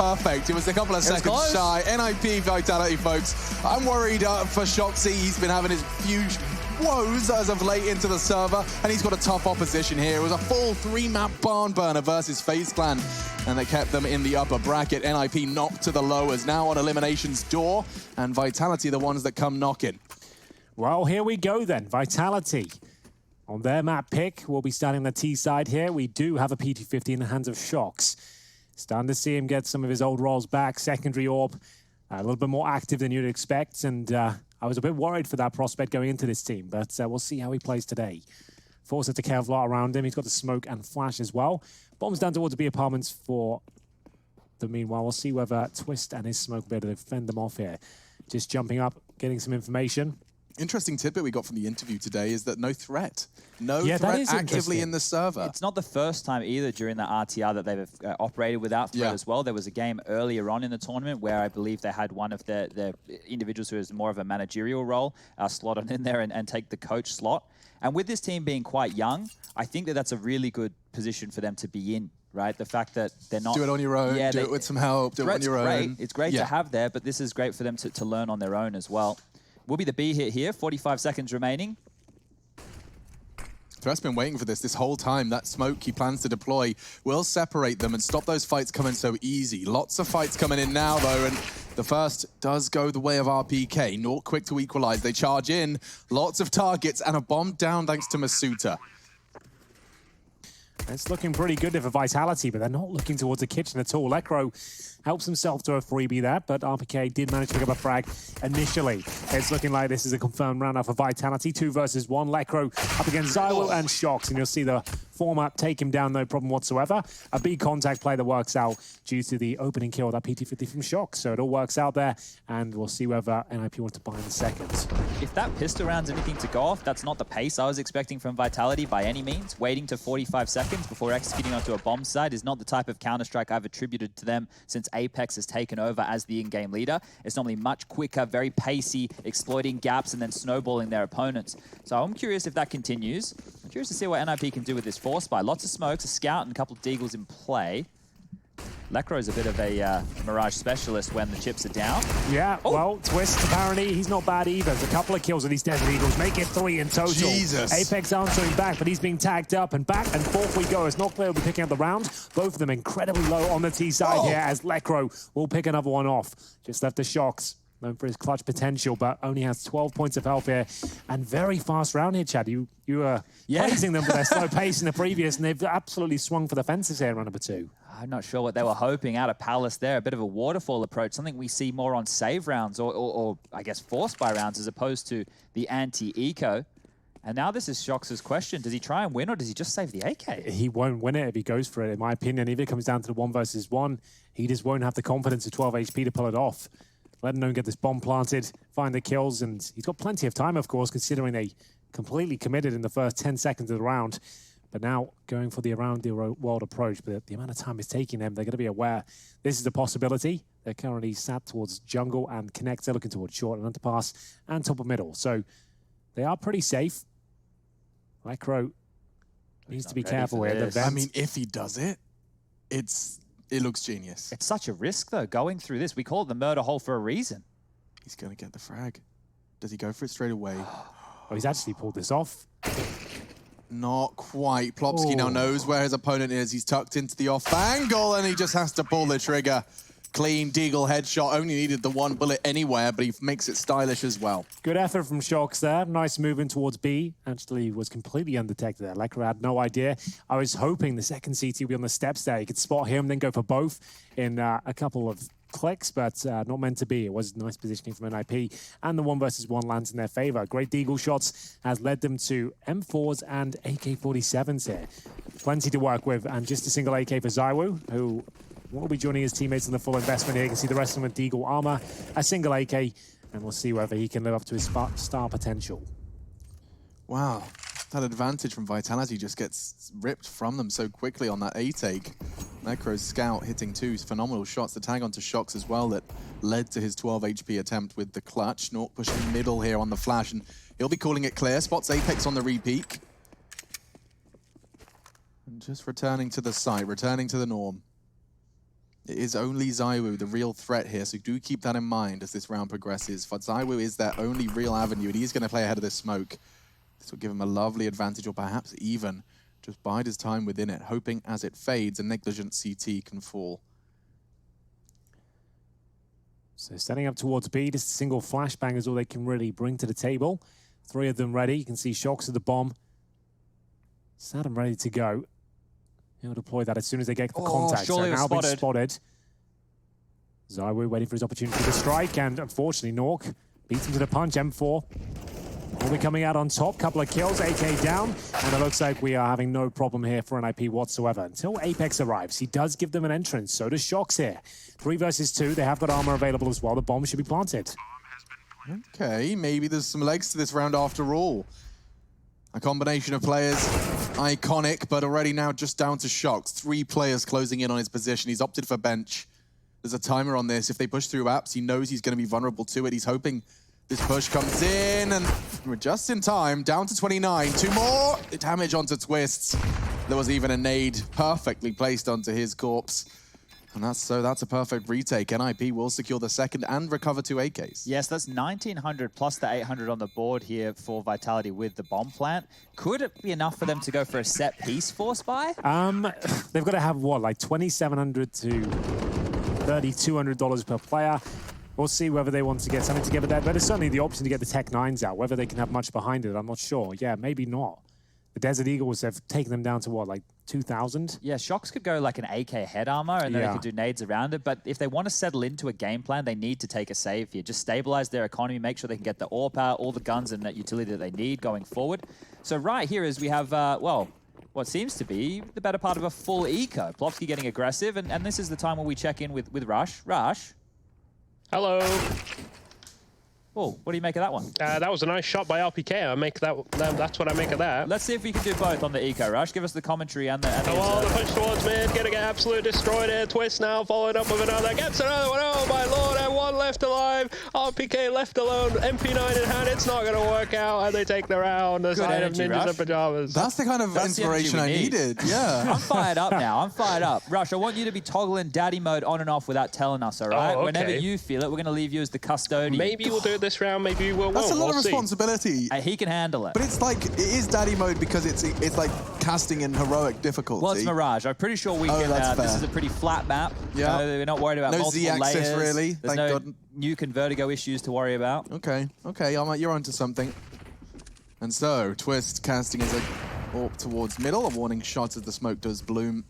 perfect. It was a couple of seconds shy. NIP Vitality, folks. I'm worried for Shoxy. He's been having his few woes as of late into the server, and he's got a tough opposition here. It was a full 3-map barn burner versus FaZe Clan, and they kept them in the upper bracket. NIP knocked to the lowers, now on elimination's door, and Vitality the ones that come knocking. Well, here we go then. Vitality on their map pick. We'll be starting the T side here. We do have a PT50 in the hands of Shox. Starting to see him get some of his old roles back. Secondary orb, a little bit more active than you'd expect, and I was a bit worried for that prospect going into this team, but we'll see how he plays today. Force it to Kevlar around him. He's got the smoke and flash as well. Bombs down towards the B apartments for the meanwhile. We'll see whether Twist and his smoke will be able to fend them off here. Just jumping up, getting some information. Interesting tidbit we got from the interview today is that no threat. No threat actively in the server. It's not the first time either during the RTR that they've operated without threat as well. There was a game earlier on in the tournament where I believe they had one of the individuals who has more of a managerial role slotted in there and take the coach slot. And with this team being quite young, I think that that's a really good position for them to be in. Right, the fact that they're not... Do it on your own, do it with some help, do it on your own. It's great to have there, but this is great for them to learn on their own as well. Will be the B hit here, 45 seconds remaining. Threat's been waiting for this whole time. That smoke he plans to deploy will separate them and stop those fights coming so easy. Lots of fights coming in now, though, and the first does go the way of RPK. Not quick to equalize. They charge in, lots of targets, and a bomb down thanks to Masuta. It's looking pretty good for Vitality, but they're not looking towards the kitchen at all. Lekro helps himself to a freebie there, but RPK did manage to pick up a frag initially. It's looking like this is a confirmed round for Vitality. 2 versus 1. Lekro up against Zywoo and Shox, and you'll see the former take him down, no problem whatsoever. A big contact play that works out due to the opening kill of that PT50 from Shox, so it all works out there, and we'll see whether NIP wants to buy in the second. If that pistol round's anything to go off, that's not the pace I was expecting from Vitality by any means. Waiting to 45 seconds before executing onto a bomb site is not the type of Counter-Strike I've attributed to them since Apex has taken over as the in-game leader. It's normally much quicker, very pacey, exploiting gaps and then snowballing their opponents. So I'm curious if that continues. I'm curious to see what NIP can do with this force buy. Lots of smokes, a scout, and a couple of deagles in play. Lekro is a bit of a Mirage specialist when the chips are down. Yeah, well, Twist, apparently, he's not bad either. There's a couple of kills with these Desert Eagles, make it 3 in total. Jesus. Apex answering back, but he's being tagged up and back and forth we go as Noctplay will be picking up the round. Both of them incredibly low on the T side here as Lekro will pick another one off. Just left the Shox, known for his clutch potential, but only has 12 points of health here. And very fast round here, Chad. You were praising them for their slow pace in the previous, and they've absolutely swung for the fences here in round number 2. I'm not sure what they were hoping out of Palace there. A bit of a waterfall approach, something we see more on save rounds or I guess force buy rounds as opposed to the anti-eco. And now this is Shox's question. Does he try and win or does he just save the AK? He won't win it if he goes for it, in my opinion. If it comes down to the 1 versus 1, he just won't have the confidence of 12 HP to pull it off. Let alone get this bomb planted, find the kills, and he's got plenty of time, of course, considering they completely committed in the first 10 seconds of the round. But now going for the around the world approach, but the amount of time it's taking them, they're going to be aware this is a possibility. They're currently sat towards jungle and connector, looking towards short and underpass and top of middle. So they are pretty safe. Lekro needs to be careful here. I mean, if he does it, it looks genius. It's such a risk, though, going through this. We call it the murder hole for a reason. He's going to get the frag. Does he go for it straight away? Oh, he's actually pulled this off. Not quite. Plopsky now knows where his opponent is. He's tucked into the off angle, and he just has to pull the trigger. Clean Deagle headshot. Only needed the 1 bullet anywhere, but he makes it stylish as well. Good effort from Shox there. Nice moving towards B. Actually was completely undetected there. Lekro had no idea. I was hoping the second CT would be on the steps there. He could spot him, then go for both in a couple of clicks, but not meant to be. It was nice positioning from NIP, and the 1 versus 1 lands in their favor. Great Deagle shots has led them to M4s and AK-47s here. Plenty to work with, and just a single AK for Zywoo, who will be joining his teammates in the full investment here. You can see the rest of them with Deagle armor, a single AK, and we'll see whether he can live up to his star potential. Wow, that advantage from Vitality just gets ripped from them so quickly on that A-take. Lekro's scout hitting 2 phenomenal shots. The tag onto Shox as well that led to his 12 HP attempt with the clutch. Nort pushing middle here on the flash, and he'll be calling it clear. Spots Apex on the repeat. And just returning to the site, returning to the norm. It is only ZywOo the real threat here, so do keep that in mind as this round progresses. For ZywOo is their only real avenue, and he's going to play ahead of this smoke. This will give him a lovely advantage, or perhaps even just bide his time within it, hoping as it fades, a negligent CT can fall. So setting up towards B, just a single flashbang is all they can really bring to the table. 3 of them ready. You can see Shox at the bomb. Set them ready to go. He'll deploy that as soon as they get the contact. So now being spotted. ZywOo waiting for his opportunity to strike, and unfortunately, Nork beats him to the punch. M4 will be coming out on top. Couple of kills, AK down, and it looks like we are having no problem here for NIP whatsoever until Apex arrives. He does give them an entrance, so does Shox here. 3 versus 2, they have got armor available as well. The bomb should be planted. Okay, maybe there's some legs to this round after all. A combination of players, iconic, but already now just down to Shox. 3 players closing in on his position. He's opted for bench. There's a timer on this. If they push through apps, he knows he's going to be vulnerable to it. He's hoping this push comes in, and we're just in time, down to 29. 2 more damage onto Twists. There was even a nade perfectly placed onto his corpse. And that's a perfect retake. NIP will secure the second and recover 2 AKs. Yes, that's 1,900 plus the 800 on the board here for Vitality with the bomb plant. Could it be enough for them to go for a set piece for Spy? They've got to have, what, like $2,700 to $3,200 per player. We'll see whether they want to get something together there. But it's certainly the option to get the Tech 9s out. Whether they can have much behind it, I'm not sure. Yeah, maybe not. The Desert Eagles have taken them down to, what, like 2,000? Yeah, Shox could go like an AK head armor, and then they could do nades around it. But if they want to settle into a game plan, they need to take a save here. Just stabilize their economy, make sure they can get the ore power, all the guns and that utility that they need going forward. So right here is we have, well, what seems to be the better part of a full eco. Plopsky getting aggressive, and this is the time where we check in with Rush. Rush? Hello. Oh, what do you make of that one? That was a nice shot by LPK. I make that. That's what I make of that. Let's see if we can do both on the eco, Rush. Give us the commentary and the. The punch towards mid, gonna get absolutely destroyed here. Twist now, followed up with another. Gets another one. Oh my lord! M1 left alive. RPK left alone. MP9 in hand. It's not gonna work out, and they take the round. The side of ninjas and pajamas. That's the kind of inspiration I needed. Yeah. I'm fired up now. I'm fired up. Rush, I want you to be toggling daddy mode on and off without telling us. All right. Okay. Whenever you feel it, we're gonna leave you as the custodian. Maybe we'll do it this round. Maybe we will. That's a lot of responsibility. He can handle it. But it's like, it is daddy mode because it's like casting in heroic difficulty. Well, it's Mirage. I'm pretty sure we can. This is a pretty flat map. Yeah. We're not worried about multiple Z-axis, layers. really. There's no nuke and vertigo issues to worry about. Okay, you're onto something. And so, Twist casting his AWP towards middle. A warning shot as the smoke does bloom.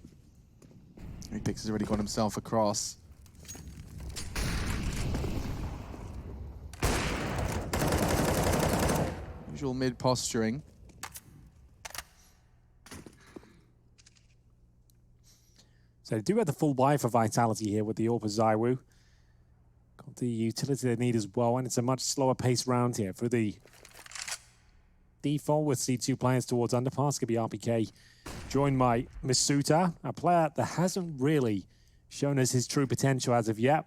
Apex has already got himself across. Usual mid posturing. So they do have the full buy for Vitality here with the AWP of ZywOo. Got the utility they need as well, and it's a much slower pace round here. For the default with C2 players towards underpass, could be RPK joined by Misuta, a player that hasn't really shown us his true potential as of yet.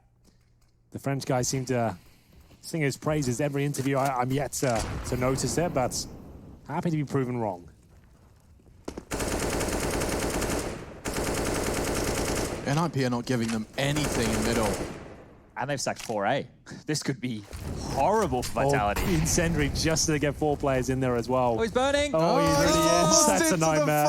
The French guys seem to sing his praises every interview. I'm yet to notice it, but happy to be proven wrong. NIP are not giving them anything in middle. And they've sacked 4A. This could be horrible for Vitality. Oh, Incendiary just to get 4 players in there as well. Oh, he's burning. Oh, he really is. That's a nightmare.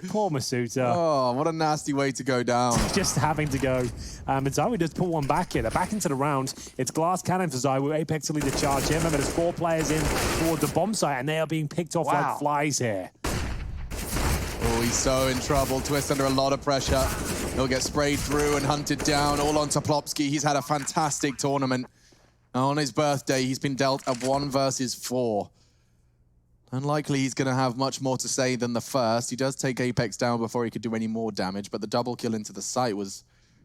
Poor Masuta. Oh, what a nasty way to go down. Just having to go. And ZywOo does put one back in. They're back into the round. It's glass cannon for ZywOo. Apex will lead the charge here. Remember, there's 4 players in toward the bomb site, and they are being picked off like flies here. Oh, he's so in trouble. Twist under a lot of pressure. He'll get sprayed through and hunted down, all onto Plopsky. He's had a fantastic tournament. On his birthday, he's been dealt a 1 versus 4. Unlikely he's going to have much more to say than the first. He does take Apex down before he could do any more damage, but the double kill into the site was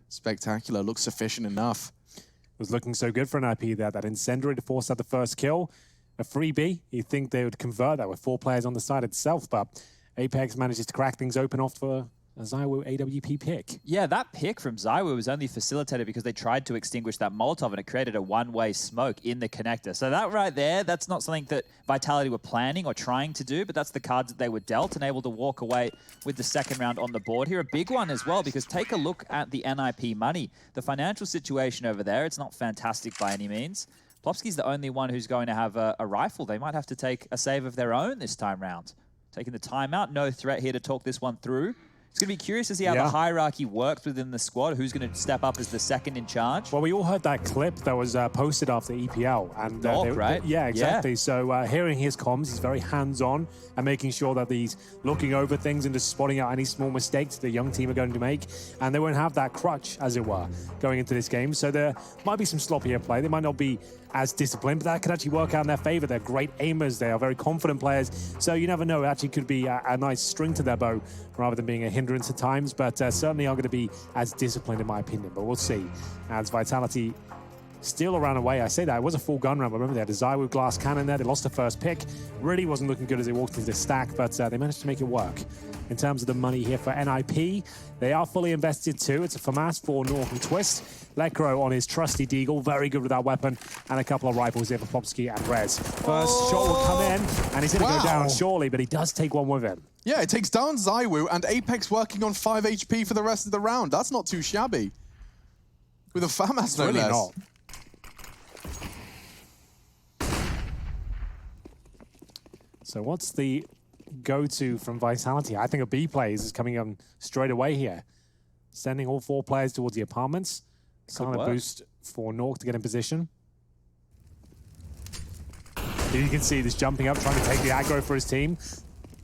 spectacular. Looks sufficient enough. It was looking so good for an IP there. That Incendiary to force out the first kill. A freebie. You'd think they would convert that with 4 players on the side itself, but Apex manages to crack things open off for a ZywOo AWP pick. Yeah, that pick from ZywOo was only facilitated because they tried to extinguish that Molotov and it created a one-way smoke in the connector. So that right there, that's not something that Vitality were planning or trying to do, but that's the cards that they were dealt and able to walk away with the second round on the board here. A big one as well, because take a look at the NIP money. The financial situation over there, it's not fantastic by any means. Plopski's the only one who's going to have a rifle. They might have to take a save of their own this time round. Taking the timeout, no threat here to talk this one through. It's going to be curious to see how the hierarchy works within the squad. Who's going to step up as the second in charge? Well, we all heard that clip that was posted after EPL. And, right? Yeah, exactly. Yeah. So hearing his comms, he's very hands-on and making sure that he's looking over things and just spotting out any small mistakes the young team are going to make. And they won't have that crutch, as it were, going into this game. So there might be some sloppier play. They might not be as disciplined, but that could actually work out in their favor. They're great aimers. They are very confident players. So you never know. It actually could be a nice string to their bow rather than being a hindrance at times, but certainly are going to be as disciplined in my opinion. But we'll see. As Vitality still ran away. I say that. It was a full gun round. Remember, they had a ZywOo glass cannon there. They lost the first pick. Really wasn't looking good as they walked into the stack, but they managed to make it work. In terms of the money here for NIP, they are fully invested too. It's a FAMAS for North and Twist. Lekro on his trusty Deagle, very good with that weapon, and a couple of rifles here for Plopski and Rez. First shot will come in, and he's going to go down surely, but he does take one with him. Yeah, it takes down ZywOo, and Apex working on 5 HP for the rest of the round. That's not too shabby. With a FAMAS, no less. Not. So what's the go-to from Vitality? I think a B plays is coming on straight away here. Sending all 4 players towards the apartments. Silent boost for Nork to get in position. Here you can see this jumping up, trying to take the aggro for his team.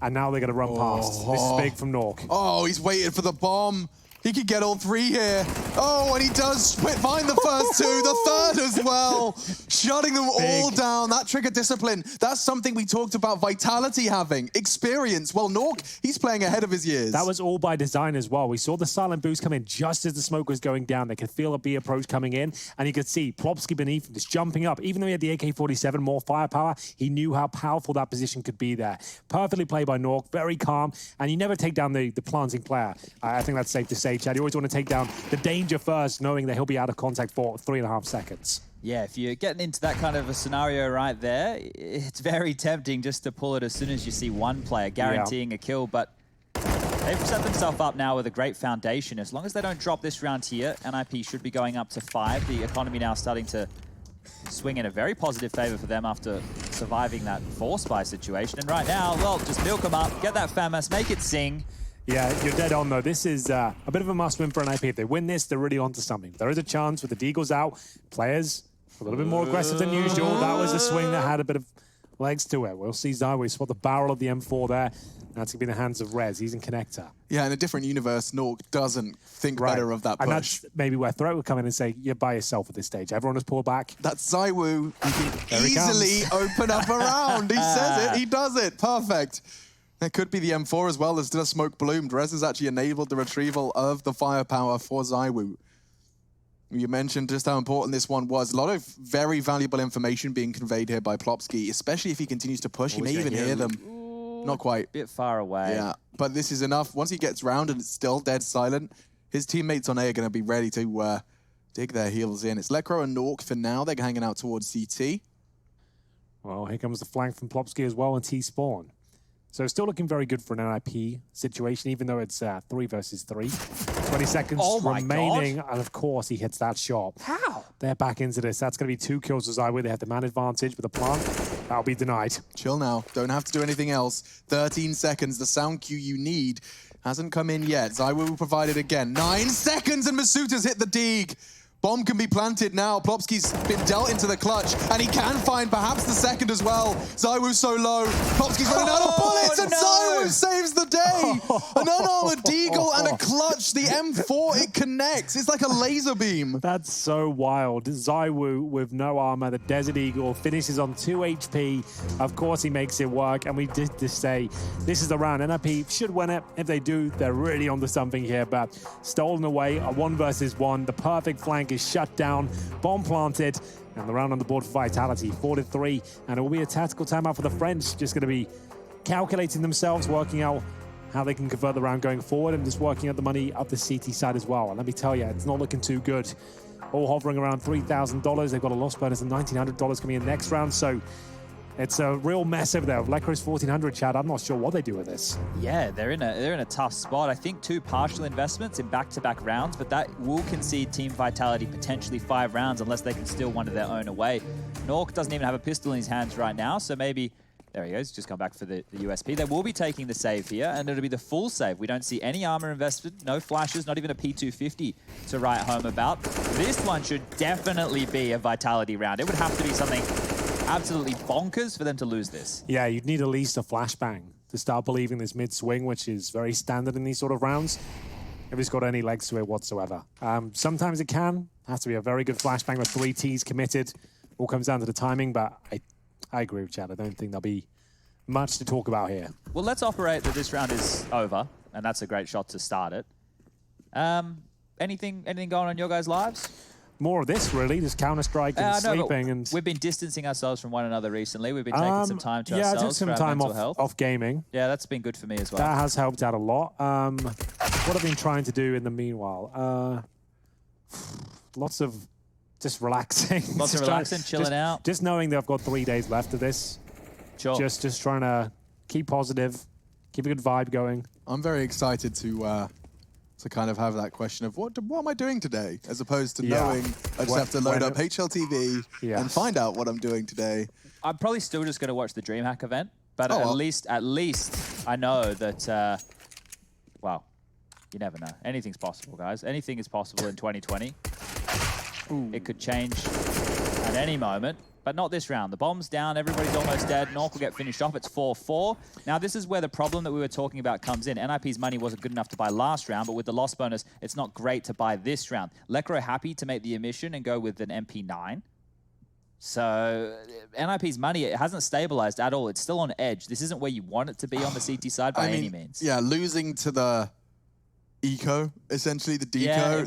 And now they're going to run past. This is big from Nork. Oh, he's waiting for the bomb. He could get all 3 here. Oh, and he does find the first 2, the third as well. Shutting them all down. That trigger discipline, that's something we talked about Vitality having. Experience. Well, Nork, he's playing ahead of his years. That was all by design as well. We saw the silent boost come in just as the smoke was going down. They could feel a B approach coming in, and you could see Plopski beneath him just jumping up. Even though he had the AK-47, more firepower, he knew how powerful that position could be there. Perfectly played by Nork, very calm, and you never take down the planting player. I think that's safe to say, Chad. You always want to take down the danger first, knowing that he'll be out of contact for 3.5 seconds. Yeah, if you're getting into that kind of a scenario right there, it's very tempting just to pull it as soon as you see one player guaranteeing a kill, but they've set themselves up now with a great foundation. As long as they don't drop this round here, NIP should be going up to 5. The economy now starting to swing in a very positive favor for them after surviving that 4-spy situation. And right now, well, just milk them up, get that FAMAS, make it sing. Yeah, you're dead on, though. This is a bit of a must-win for NIP. If they win this, they're really onto something. There is a chance with the Deagles out. Players a little bit more aggressive than usual. That was a swing that had a bit of legs to it. We'll see ZywOo spot the barrel of the M4 there. That's going to be in the hands of Rez. He's in connector. Yeah, in a different universe, Nork doesn't think better of that push. And that's maybe where Threat would come in and say, you're by yourself at this stage. Everyone has pulled back. That's ZywOo. He can easily open up a round. He says it. He does it. Perfect. It could be the M4 as well. There's still a smoke bloomed. Rez has actually enabled the retrieval of the firepower for ZywOo. You mentioned just how important this one was. A lot of very valuable information being conveyed here by Plopski, especially if he continues to push. He may even hear them. Not quite. A bit far away. Yeah, but this is enough. Once he gets round and it's still dead silent, his teammates on A are going to be ready to dig their heels in. It's Lekro and Nork for now. They're hanging out towards CT. Well, here comes the flank from Plopski as well and T-Spawn. So still looking very good for an NIP situation, even though it's 3 versus 3. 20 seconds remaining, and of course he hits that shot. How? They're back into this. That's going to be 2 kills as ZywOo. They have the man advantage with the plant. That'll be denied. Chill now. Don't have to do anything else. 13 seconds. The sound cue you need hasn't come in yet. ZywOo will provide it again. 9 seconds, and Masuta's hit the Deeg. Bomb can be planted now. Plopski's been dealt into the clutch, and he can find perhaps the second as well. ZywOo's so low. Plopski's running out of bullets, and ZywOo saves the day. An unarmored Deagle and a clutch. The M4, it connects. It's like a laser beam. That's so wild. ZywOo with no armor. The Desert Eagle finishes on 2 HP. Of course, he makes it work, and we did just say this is the round. NIP should win it. If they do, they're really onto something here, but stolen away, a 1 versus 1. The perfect flank is shut down, bomb planted, and the round on the board for Vitality, 4-3, and it will be a tactical timeout for the French. Just going to be calculating themselves, working out how they can convert the round going forward and just working out the money up the CT side as well. And let me tell you, it's not looking too good. All hovering around $3,000. They've got a loss bonus of $1,900 coming in next round. So it's a real mess over there. Lecro's 1,400, Chad. I'm not sure what they do with this. Yeah, they're in a tough spot. I think 2 partial investments in back-to-back rounds, but that will concede Team Vitality potentially 5 rounds unless they can steal one of their own away. Nork doesn't even have a pistol in his hands right now, so maybe... There he goes, just come back for the USP. They will be taking the save here, and it'll be the full save. We don't see any armor invested, no flashes, not even a P250 to write home about. This one should definitely be a Vitality round. It would have to be something absolutely bonkers for them to lose this. Yeah, you'd need at least a flashbang to start believing this mid-swing, which is very standard in these sort of rounds, if it's got any legs to it whatsoever. Sometimes it can. Has to be a very good flashbang with 3 Ts committed. All comes down to the timing, but I agree with Chad. I don't think there'll be much to talk about here. Well, let's operate that this round is over, and that's a great shot to start it. Anything going on in your guys' lives? More of this, really. Just Counter-Strike and sleeping. And we've been distancing ourselves from one another recently. We've been taking some time to ourselves. Yeah, I took some time off gaming. Yeah, that's been good for me as well. That has helped out a lot. What I've been trying to do in the meanwhile? Lots of just relaxing. Lots of relaxing, chilling out. Just knowing that I've got 3 days left of this. Sure. Just trying to keep positive, keep a good vibe going. I'm very excited to kind of have that question of what am I doing today, as opposed to knowing I just have to load up HLTV and find out what I'm doing today. I'm probably still just going to watch the DreamHack event, but at least I know that. Well, you never know. Anything's possible, guys. Anything is possible in 2020. Ooh. It could change at any moment, but not this round. The bomb's down, everybody's almost dead. Nork will get finished off. It's 4-4. Now, this is where the problem that we were talking about comes in. NIP's money wasn't good enough to buy last round, but with the loss bonus, it's not great to buy this round. Lecro happy to make the omission and go with an MP9. So NIP's money, it hasn't stabilized at all. It's still on edge. This isn't where you want it to be on the CT side by any means. Yeah, losing to the eco, essentially the deco. Yeah,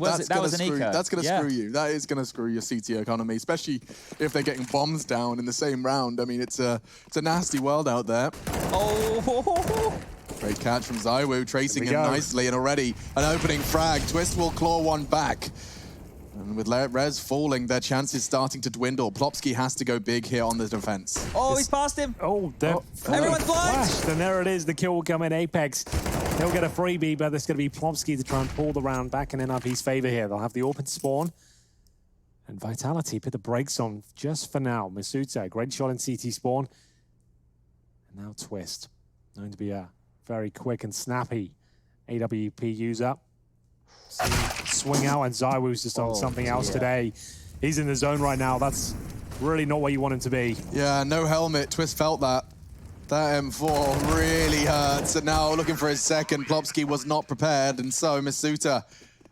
that's going to Yeah. screw you. That is going to screw your CT economy, especially if they're getting bombs down in the same round. I mean, it's a nasty world out there. Oh, great catch from Zywoo, tracing him nicely, and already an opening frag. Twist will claw one back. And with Rez falling, their chances starting to dwindle. Plopsky has to go big here on the defense. Oh, he's past him. Everyone's blind. And there it is. The kill will come in. Apex. He'll get a freebie, but there's going to be Plopsky to try and pull the round back in NRP's favor here. They'll have the open spawn. And Vitality put the brakes on just for now. Masuta, great shot in CT spawn. And now Twist. Going to be a very quick and snappy AWP user. Swing out, and Zywoo's just on something else today. He's in the zone right now. That's really not where you want him to be. Yeah, no helmet. Twist felt that. That M4 really hurts. And now looking for his second. Plopsky was not prepared, and so Masuta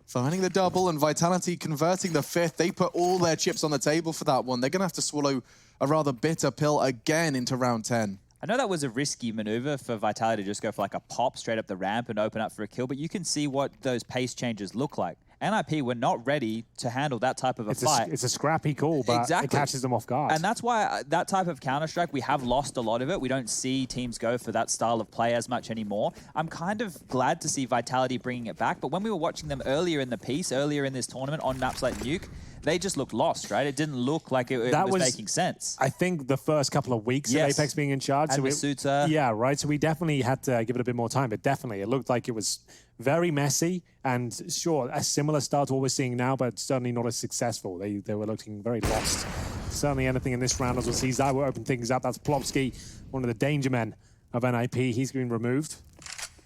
finding the double and Vitality converting the 5th. They put all their chips on the table for that one. They're going to have to swallow a rather bitter pill again into round 10. I know that was a risky maneuver for Vitality to just go for like a pop straight up the ramp and open up for a kill, but you can see what those pace changes look like. NIP were not ready to handle that type of a fight. It's a scrappy call, but it catches them off guard. And that's why that type of Counter-Strike, we have lost a lot of it. We don't see teams go for that style of play as much anymore. I'm kind of glad to see Vitality bringing it back, but when we were watching them earlier in the piece, earlier in this tournament on maps like Nuke, they just looked lost, right? It didn't look like it was making sense. I think the first couple of weeks of Apex being in charge. And Masuta. Yeah, right. So we definitely had to give it a bit more time, but definitely it looked like it was very messy and sure, a similar start to what we're seeing now, but certainly not as successful. They were looking very lost. Certainly anything in this round, as we'll see, Zywoo open things up. That's Plopsky, one of the danger men of NIP. He's been removed.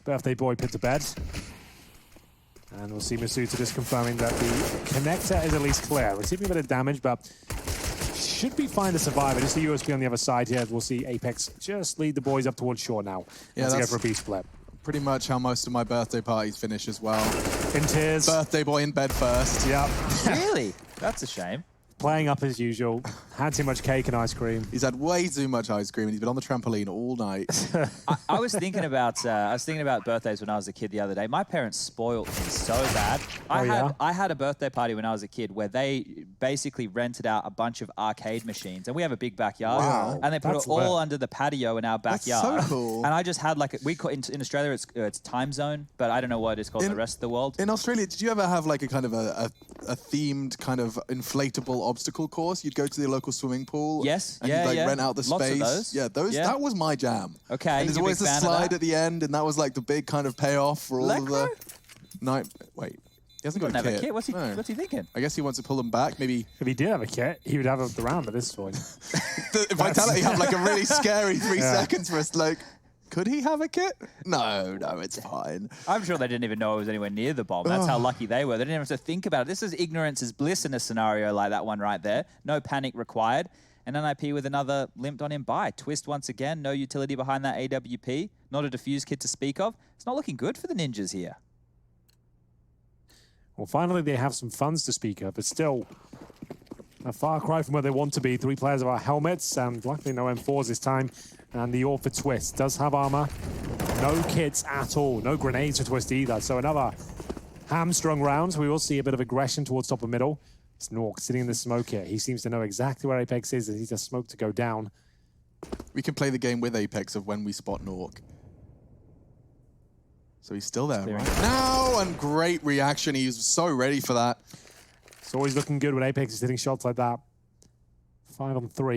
Birthday boy put to bed. And we'll see Masuta just confirming that the connector is at least clear. Receiving a bit of damage, but should be fine to survive. Just the USB on the other side here. We'll see Apex just lead the boys up towards shore now. Yeah, let's go for a B split. Pretty much how most of my birthday parties finish as well. In tears. Birthday boy in bed first. Yeah. Really? That's a shame. playing up as usual. Had too much cake and ice cream. He's had way too much ice cream, and he's been on the trampoline all night. I was thinking about birthdays when I was a kid the other day. My parents spoiled me so bad. I had a birthday party when I was a kid where they basically rented out a bunch of arcade machines, and we have a big backyard. Wow. And they put it all under the patio in our backyard. That's so cool. And I just had like in Australia it's time zone, but I don't know what it's called in the rest of the world. In Australia, did you ever have like a kind of a themed kind of inflatable obstacle course? You'd go to the local swimming pool. Yes. And you'd like rent out the Lots space. of those. Yeah, those. Yeah. That was my jam. Okay. And there's you're a always big a fan of slide that? at the end, and that was like the big kind of payoff for all of the night. Wait, he hasn't got a kit. What's he thinking? I guess he wants to pull them back. Maybe If he did have a kit, he would have the round at this point. the Vitality have like a really scary 3 seconds for us. Like, could he have a kit? No, it's fine. I'm sure they didn't even know it was anywhere near the bomb. That's how lucky they were. They didn't even have to think about it. This is ignorance is bliss in a scenario like that one right there. No panic required. And NIP with another limped on him by. Twist once again. No utility behind that AWP. Not a defuse kit to speak of. It's not looking good for the Ninjas here. Well, finally they have some funds to speak of, but still a far cry from where they want to be. 3 players have our helmets, and luckily no M4s this time. And the AWP for Twist does have armor. No kits at all. No grenades for Twist either. So another hamstrung round. We will see a bit of aggression towards top of middle. It's Nork sitting in the smoke here. He seems to know exactly where Apex is, and he's just smoke to go down. We can play the game with Apex of when we spot Nork. So he's still there right now, and great reaction. He was so ready for that. It's always looking good when Apex is hitting shots like that. 5 on 3.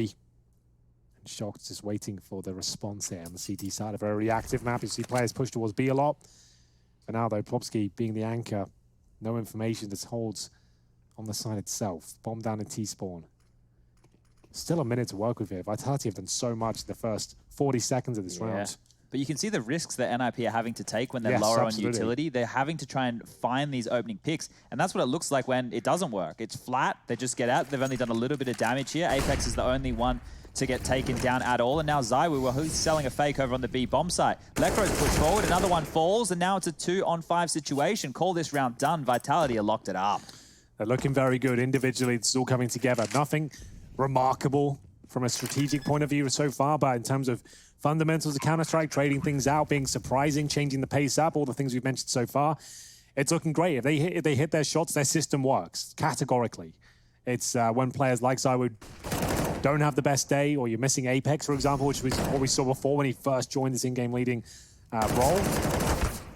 And Shock's just waiting for the response here on the CT side. A very reactive map. You see players push towards B a lot. For now, though, Plopsky being the anchor, no information that holds on the side itself. Bomb down in T-spawn. Still a minute to work with here. Vitality have done so much in the first 40 seconds of this round. But you can see the risks that NIP are having to take when they're lower on utility. They're having to try and find these opening picks. And that's what it looks like when it doesn't work. It's flat. They just get out. They've only done a little bit of damage here. Apex is the only one to get taken down at all. And now Zywoo, well, who's selling a fake over on the B bomb site. Lekro's pushed forward. Another one falls. And now it's a 2-on-5 situation. Call this round done. Vitality are locked it up. They're looking very good individually. It's all coming together. Nothing remarkable from a strategic point of view so far, but in terms of fundamentals of Counter-Strike, trading things out, being surprising, changing the pace up, all the things we've mentioned so far, it's looking great. If they hit their shots, their system works, categorically. It's when players like Zywoo don't have the best day, or you're missing Apex, for example, which was what we saw before when he first joined this in-game leading role.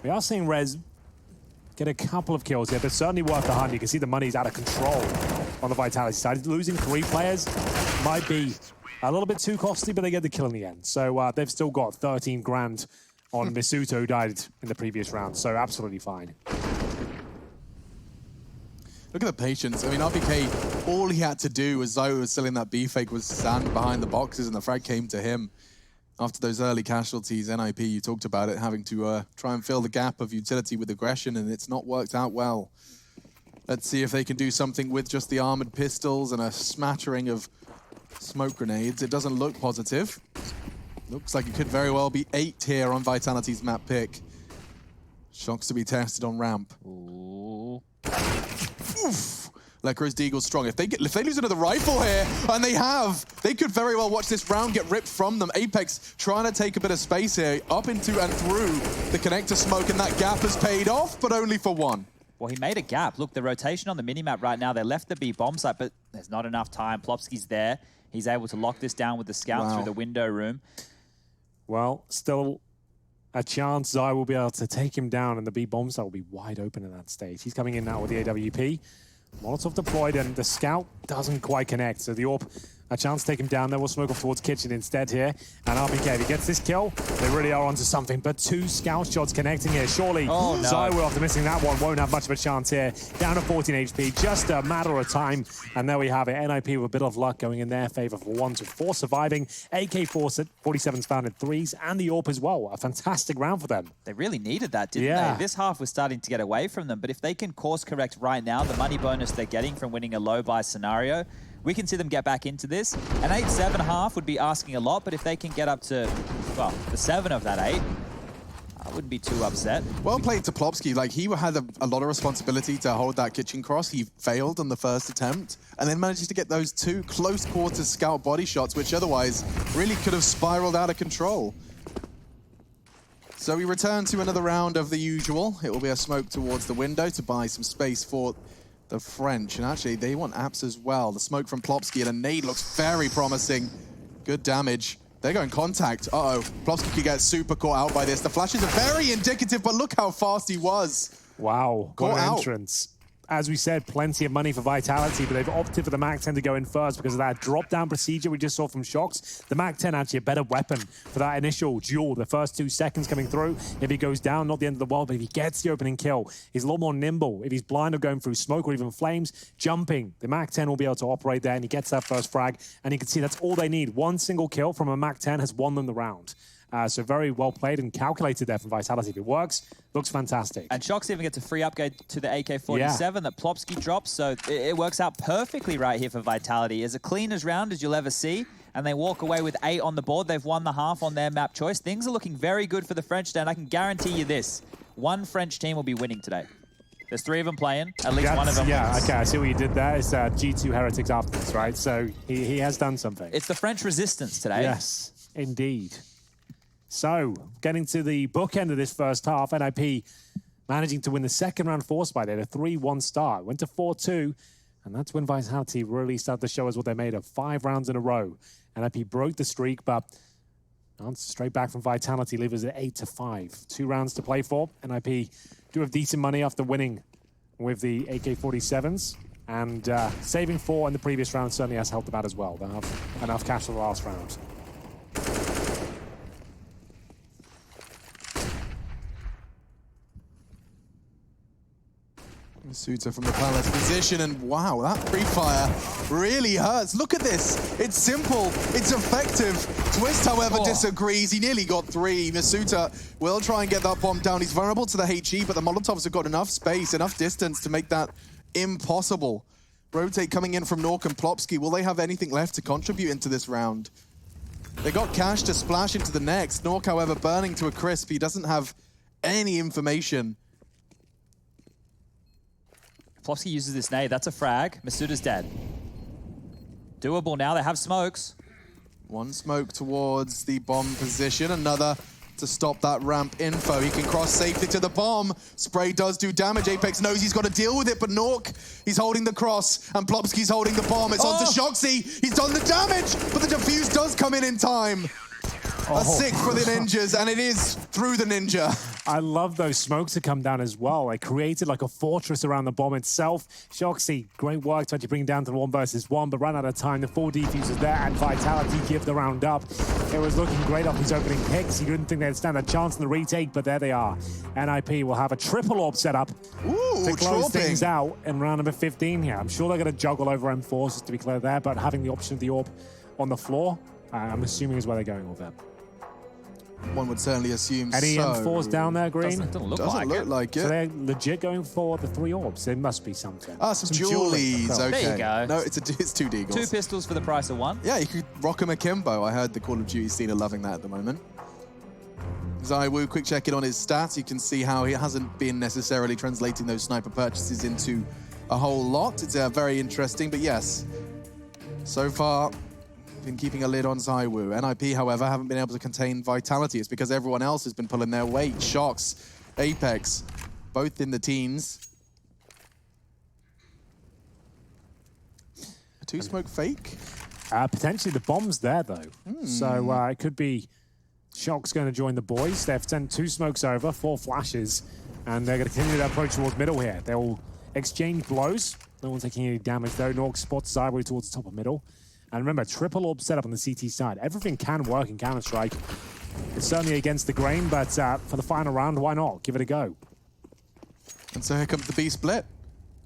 We are seeing Rez get a couple of kills here, but certainly worth the hunt. You can see the money's out of control on the Vitality side. Losing 3 players might be a little bit too costly, but they get the kill in the end. So they've still got 13 grand on Misuto, who died in the previous round. So absolutely fine. Look at the patience. I mean, RPK, all he had to do as Zywoo was still in that B fake was stand behind the boxes, and the frag came to him. After those early casualties, NIP, you talked about it, having to try and fill the gap of utility with aggression, and it's not worked out well. Let's see if they can do something with just the armored pistols and a smattering of smoke grenades. It doesn't look positive. Looks like it could very well be 8 here on Vitality's map pick. Shocks to be tested on ramp. Ooh. Oof. Lekro's Deagle's strong. If they lose another rifle here, and they could very well watch this round get ripped from them. Apex trying to take a bit of space here, up into and through the connector smoke, and that gap has paid off, but only for 1. Well, he made a gap. Look, the rotation on the minimap right now, they left the B bomb site, but there's not enough time. Plopsky's there. He's able to lock this down with the scout through the window room. Well, still a chance Zai will be able to take him down, and the B bomb site will be wide open in that stage. He's coming in now with the AWP. Molotov deployed, and the scout doesn't quite connect. So the AWP, a chance to take him down there. We'll smoke off towards Kitchen instead here. And RPK, if he gets this kill, they really are onto something. But 2 scout shots connecting here. Surely Zywoo, after missing that one, won't have much of a chance here. Down to 14 HP, just a matter of time. And there we have it. NIP with a bit of luck going in their favor for 1 to 4 surviving. AK-47s found in 3s, and the AWP as well. A fantastic round for them. They really needed that, didn't they? This half was starting to get away from them. But if they can course correct right now, the money bonus they're getting from winning a low buy scenario, we can see them get back into this. An 8-7 half would be asking a lot, but if they can get up to, well, the 7 of that 8, I wouldn't be too upset. Well played to Plopsky. Like, he had a lot of responsibility to hold that kitchen cross. He failed on the first attempt and then manages to get those 2 close quarters scout body shots, which otherwise really could have spiraled out of control. So we return to another round of the usual. It will be a smoke towards the window to buy some space for the French. And actually, they want apps as well. The smoke from Plopsky and a nade looks very promising. Good damage. They're going contact. Uh-oh. Plopsky could get super caught out by this. The flashes are very indicative, but look how fast he was. Wow, Caught what an out. entrance. As we said, plenty of money for Vitality, but they've opted for the MAC-10 to go in first because of that drop-down procedure we just saw from Shox. The MAC-10 actually a better weapon for that initial duel, the first 2 seconds coming through. If he goes down, not the end of the world, but if he gets the opening kill, he's a lot more nimble. If he's blind or going through smoke or even flames, jumping, the MAC-10 will be able to operate there, and he gets that first frag, and you can see that's all they need. 1 single kill from a MAC-10 has won them the round. So very well played and calculated there from Vitality. If it works, looks fantastic. And Shox even gets a free upgrade to the AK-47 that Plopsky drops, so it works out perfectly right here for Vitality. As clean as round as you'll ever see, and they walk away with 8 on the board. They've won the half on their map choice. Things are looking very good for the French, and I can guarantee you this. 1 French team will be winning today. There's 3 of them playing. At least one of them wins. Okay, I see what you did there. It's G2 Heretics after this, right? So he has done something. It's the French resistance today. Yes, indeed. So, getting to the bookend of this first half, NIP managing to win the second round forced by there, a 3-1 start. Went to 4-2, and that's when Vitality really started to show us what they're made of. 5 rounds in a row. NIP broke the streak, but straight back from Vitality, leave us at 8-5. 2 rounds to play for. NIP do have decent money after winning with the AK-47s, and saving 4 in the previous round certainly has helped them out as well. They have enough cash for the last round. Suitor from the palace position, and wow, that pre-fire really hurts. Look at this. It's simple. It's effective. Twist, however, disagrees. He nearly got 3. Masuta will try and get that bomb down. He's vulnerable to the HE, but the Molotovs have got enough space, enough distance to make that impossible. Rotate coming in from Nork and Plopsky. Will they have anything left to contribute into this round? They got cash to splash into the next. Nork, however, burning to a crisp. He doesn't have any information. Plopsky uses this nade. That's a frag. Masuta's dead. Doable now. They have smokes. 1 smoke towards the bomb position. Another to stop that ramp info. He can cross safely to the bomb. Spray does do damage. Apex knows he's got to deal with it, but Nork, he's holding the cross, and Plopsky's holding the bomb. It's onto Shoxy. He's done the damage, but the defuse does come in time. A 6 for the ninjas, and it is through the ninja. I love those smokes that come down as well. They created like a fortress around the bomb itself. Shoxy, great work to actually bring it down to 1 versus 1, but ran out of time. The 4 defusers there, and Vitality give the round up. It was looking great off his opening picks. You didn't think they'd stand a chance in the retake, but there they are. NIP will have a triple orb set up to close things out in round number 15 here. I'm sure they're going to juggle over M4s, just to be clear there, but having the option of the orb on the floor, I'm assuming is where they're going with that. One would certainly assume Any so. M4s down there, Green? Doesn't look Doesn't like look it. like it. So they're legit going for the 3 orbs. There must be something. Ah, some jewelies. Okay. There you go. No, it's 2 deagles. 2 pistols for the price of 1. Yeah, you could rock him akimbo. I heard the Call of Duty scene are loving that at the moment. Zaiwu, quick check in on his stats. You can see how he hasn't been necessarily translating those sniper purchases into a whole lot. It's very interesting, but yes, so far, been keeping a lid on Zaiwu. NIP, however, haven't been able to contain Vitality. It's because everyone else has been pulling their weight. Shox, Apex, both in the teens. A 2-smoke fake? Potentially the bomb's there, though. So it could be Shox going to join the boys. They've sent 2 smokes over, 4 flashes, and they're going to continue their approach towards middle here. They will exchange blows. No one taking any damage, though. Nork spots Zaiwu towards the top of middle. And remember, triple orb setup on the CT side. Everything can work in Counter-Strike. It's certainly against the grain, but for the final round, why not? Give it a go. And so here comes the B split.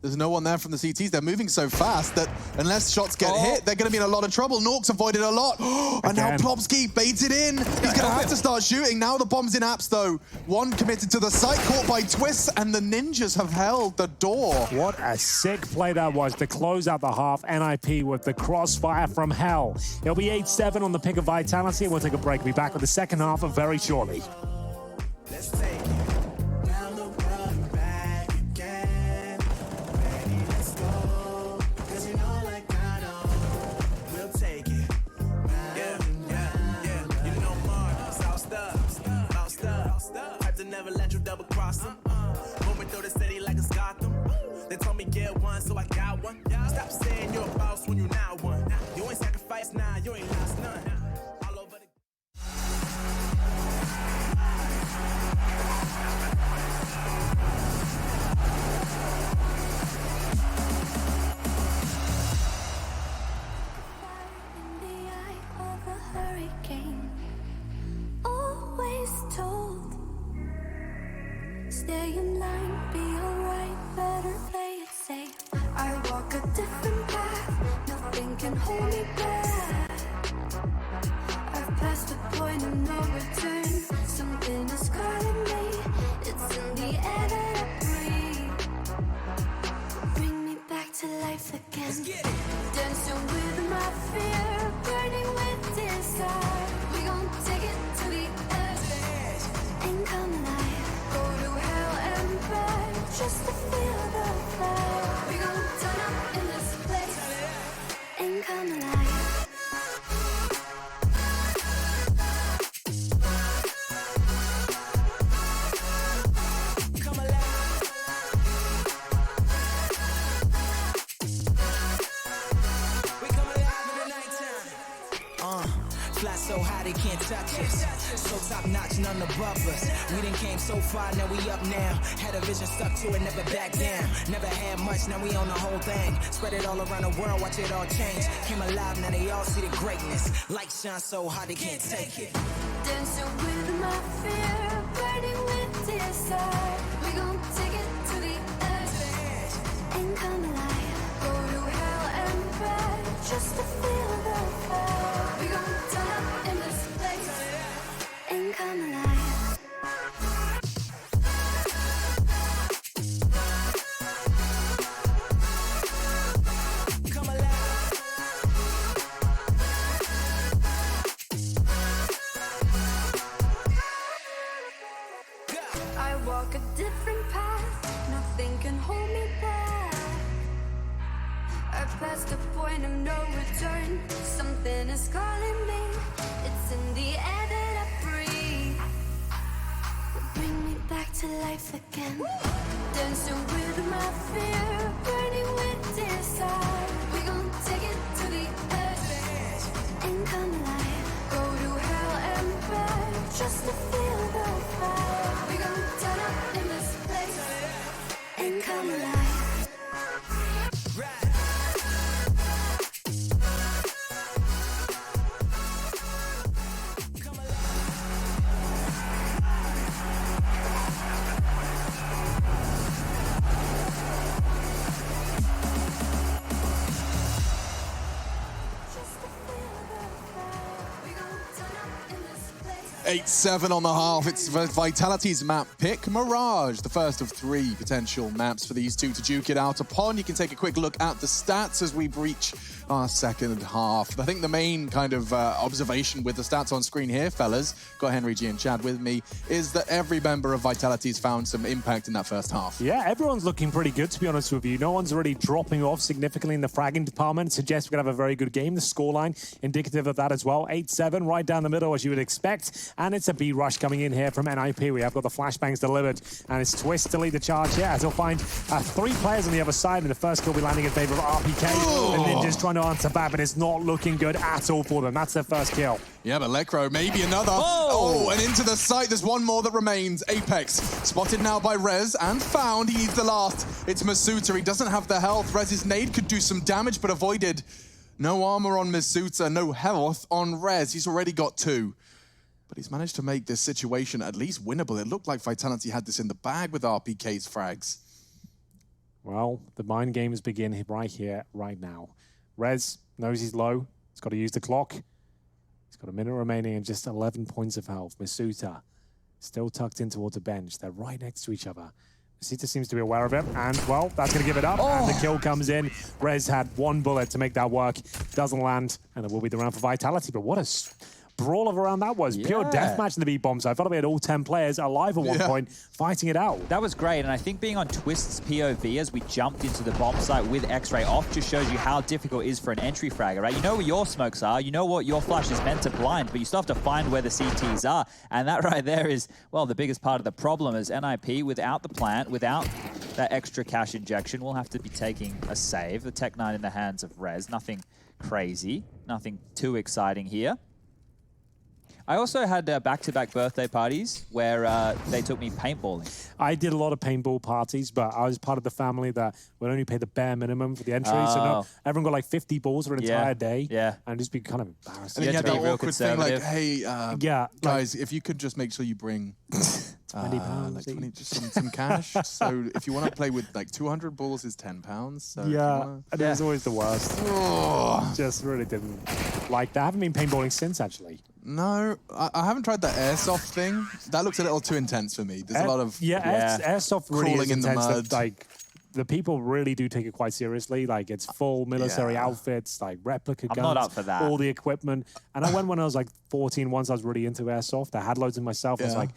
There's no one there from the CTs. They're moving so fast that unless shots get hit, they're going to be in a lot of trouble. Nork's avoided a lot. And now Plopsky baits it in. He's going to have to start shooting. Now the bomb's in apps, though. 1 committed to the site, caught by Twist, and the ninjas have held the door. What a sick play that was to close out the half. NIP with the crossfire from hell. It'll be 8-7 on the pick of Vitality, and we'll take a break. We'll be back with the second half of very shortly. Let's take lost when you now won. You ain't sacrificed now, you ain't lost none. All over the In the eye of a hurricane, always told, stay in line, be alright, better play it safe. I walk a different path, nothing can hold me back. I've passed the point of no return, something is calling me, it's in the air that I breathe. Bring me back to life again, dancing with my fear, burning with desire. We gon' take it to the edge and come alive. Go to hell and back just to feel the fire. We gon' turn up in this place and come alive. come alive. We come alive in the nighttime. Fly so high they can't touch us. So top notch, none above us. We done came so far, now we up now. Had a vision, stuck to it, never back down. Never had much, now we own the whole thing. Spread it all around the world, watch it all change. Came alive, now they all see the greatness. Light shine so high they can't take it. Dancing with my fear, burning with desire. We gon' take it to the edge and come alive. Go to hell and back just to feel the fire. We gon' turn up in this place and come alive. Come alive. I walk a different path, nothing can hold me back. I passed the point of no return, something is calling me, it's in the air that I breathe. Bring me back to life again, dancing with my fear, burning with desire. We gon' take it to the edge and come alive. Go to hell and back just to feel the fire. We gon' turn up in this place and come alive. Come alive. 8-7 on the half. It's Vitality's map pick, Mirage, the first of 3 potential maps for these two to duke it out upon. You can take a quick look at the stats as we breach our second half. I think the main kind of observation with the stats on screen here, fellas, got Henry G and Chad with me, is that every member of Vitality's found some impact in that first half. Yeah, everyone's looking pretty good, to be honest with you. No one's really dropping off significantly in the fragging department. Suggests we're going to have a very good game. The scoreline indicative of that as well. 8-7, right down the middle, as you would expect. And it's a B-rush coming in here from NIP. We have got the flashbangs delivered. And it's Twist to lead the charge here, as he'll find 3 players on the other side. And the first kill will be landing in favor of RPK. Oh. And Ninja's trying to answer back, but it's not looking good at all for them. That's their first kill. Yeah, but Lecro, maybe another. Oh, and into the site. There's one more that remains. Apex, spotted now by Rez and found. He needs the last. It's Masuta. He doesn't have the health. Rez's nade could do some damage, but avoided. No armor on Masuta, no health on Rez. He's already got 2. But he's managed to make this situation at least winnable. It looked like Vitality had this in the bag with RPK's frags. Well, the mind games begin right here, right now. Rez knows he's low. He's got to use the clock. He's got a minute remaining and just 11 points of health. Masuta still tucked in towards the bench. They're right next to each other. Masuta seems to be aware of it, and, well, that's going to give it up. And the kill comes in. Rez had 1 bullet to make that work. Doesn't land, and it will be the round for Vitality. But what a brawl of around that was. Pure deathmatch in the B-bomb. So I felt like we had all 10 players alive at one point, fighting it out. That was great, and I think being on Twist's POV as we jumped into the bomb site with X-Ray off just shows you how difficult it is for an entry fragger, right? You know where your smokes are, you know what your flash is meant to blind, but you still have to find where the CTs are. And that right there is, well, the biggest part of the problem is NIP without the plant, without that extra cash injection. We'll have to be taking a save. The Tech 9 in the hands of Rez. Nothing crazy. Nothing too exciting here. I also had back-to-back birthday parties where they took me paintballing. I did a lot of paintball parties, but I was part of the family that would only pay the bare minimum for the entry. So no, everyone got like 50 balls for an entire day. Yeah. And just be kind of embarrassing. And then you had to be that real awkward thing like, hey, yeah, guys, if you could just make sure you bring £20, like 20, just some cash. So if you want to play with like 200 balls is £10. So yeah, and it was always the worst. Oh. Just really didn't like that. I haven't been paintballing since, actually. No, I haven't tried that airsoft thing. That looks a little too intense for me. There's a lot of airsoft really crawling is in the intense. mud. Like the people really do take it quite seriously. Like it's full military outfits, like replica guns. I'm not up for that. All the equipment. And I went when I was like 14. Once I was really into airsoft, I had loads of myself. I was like,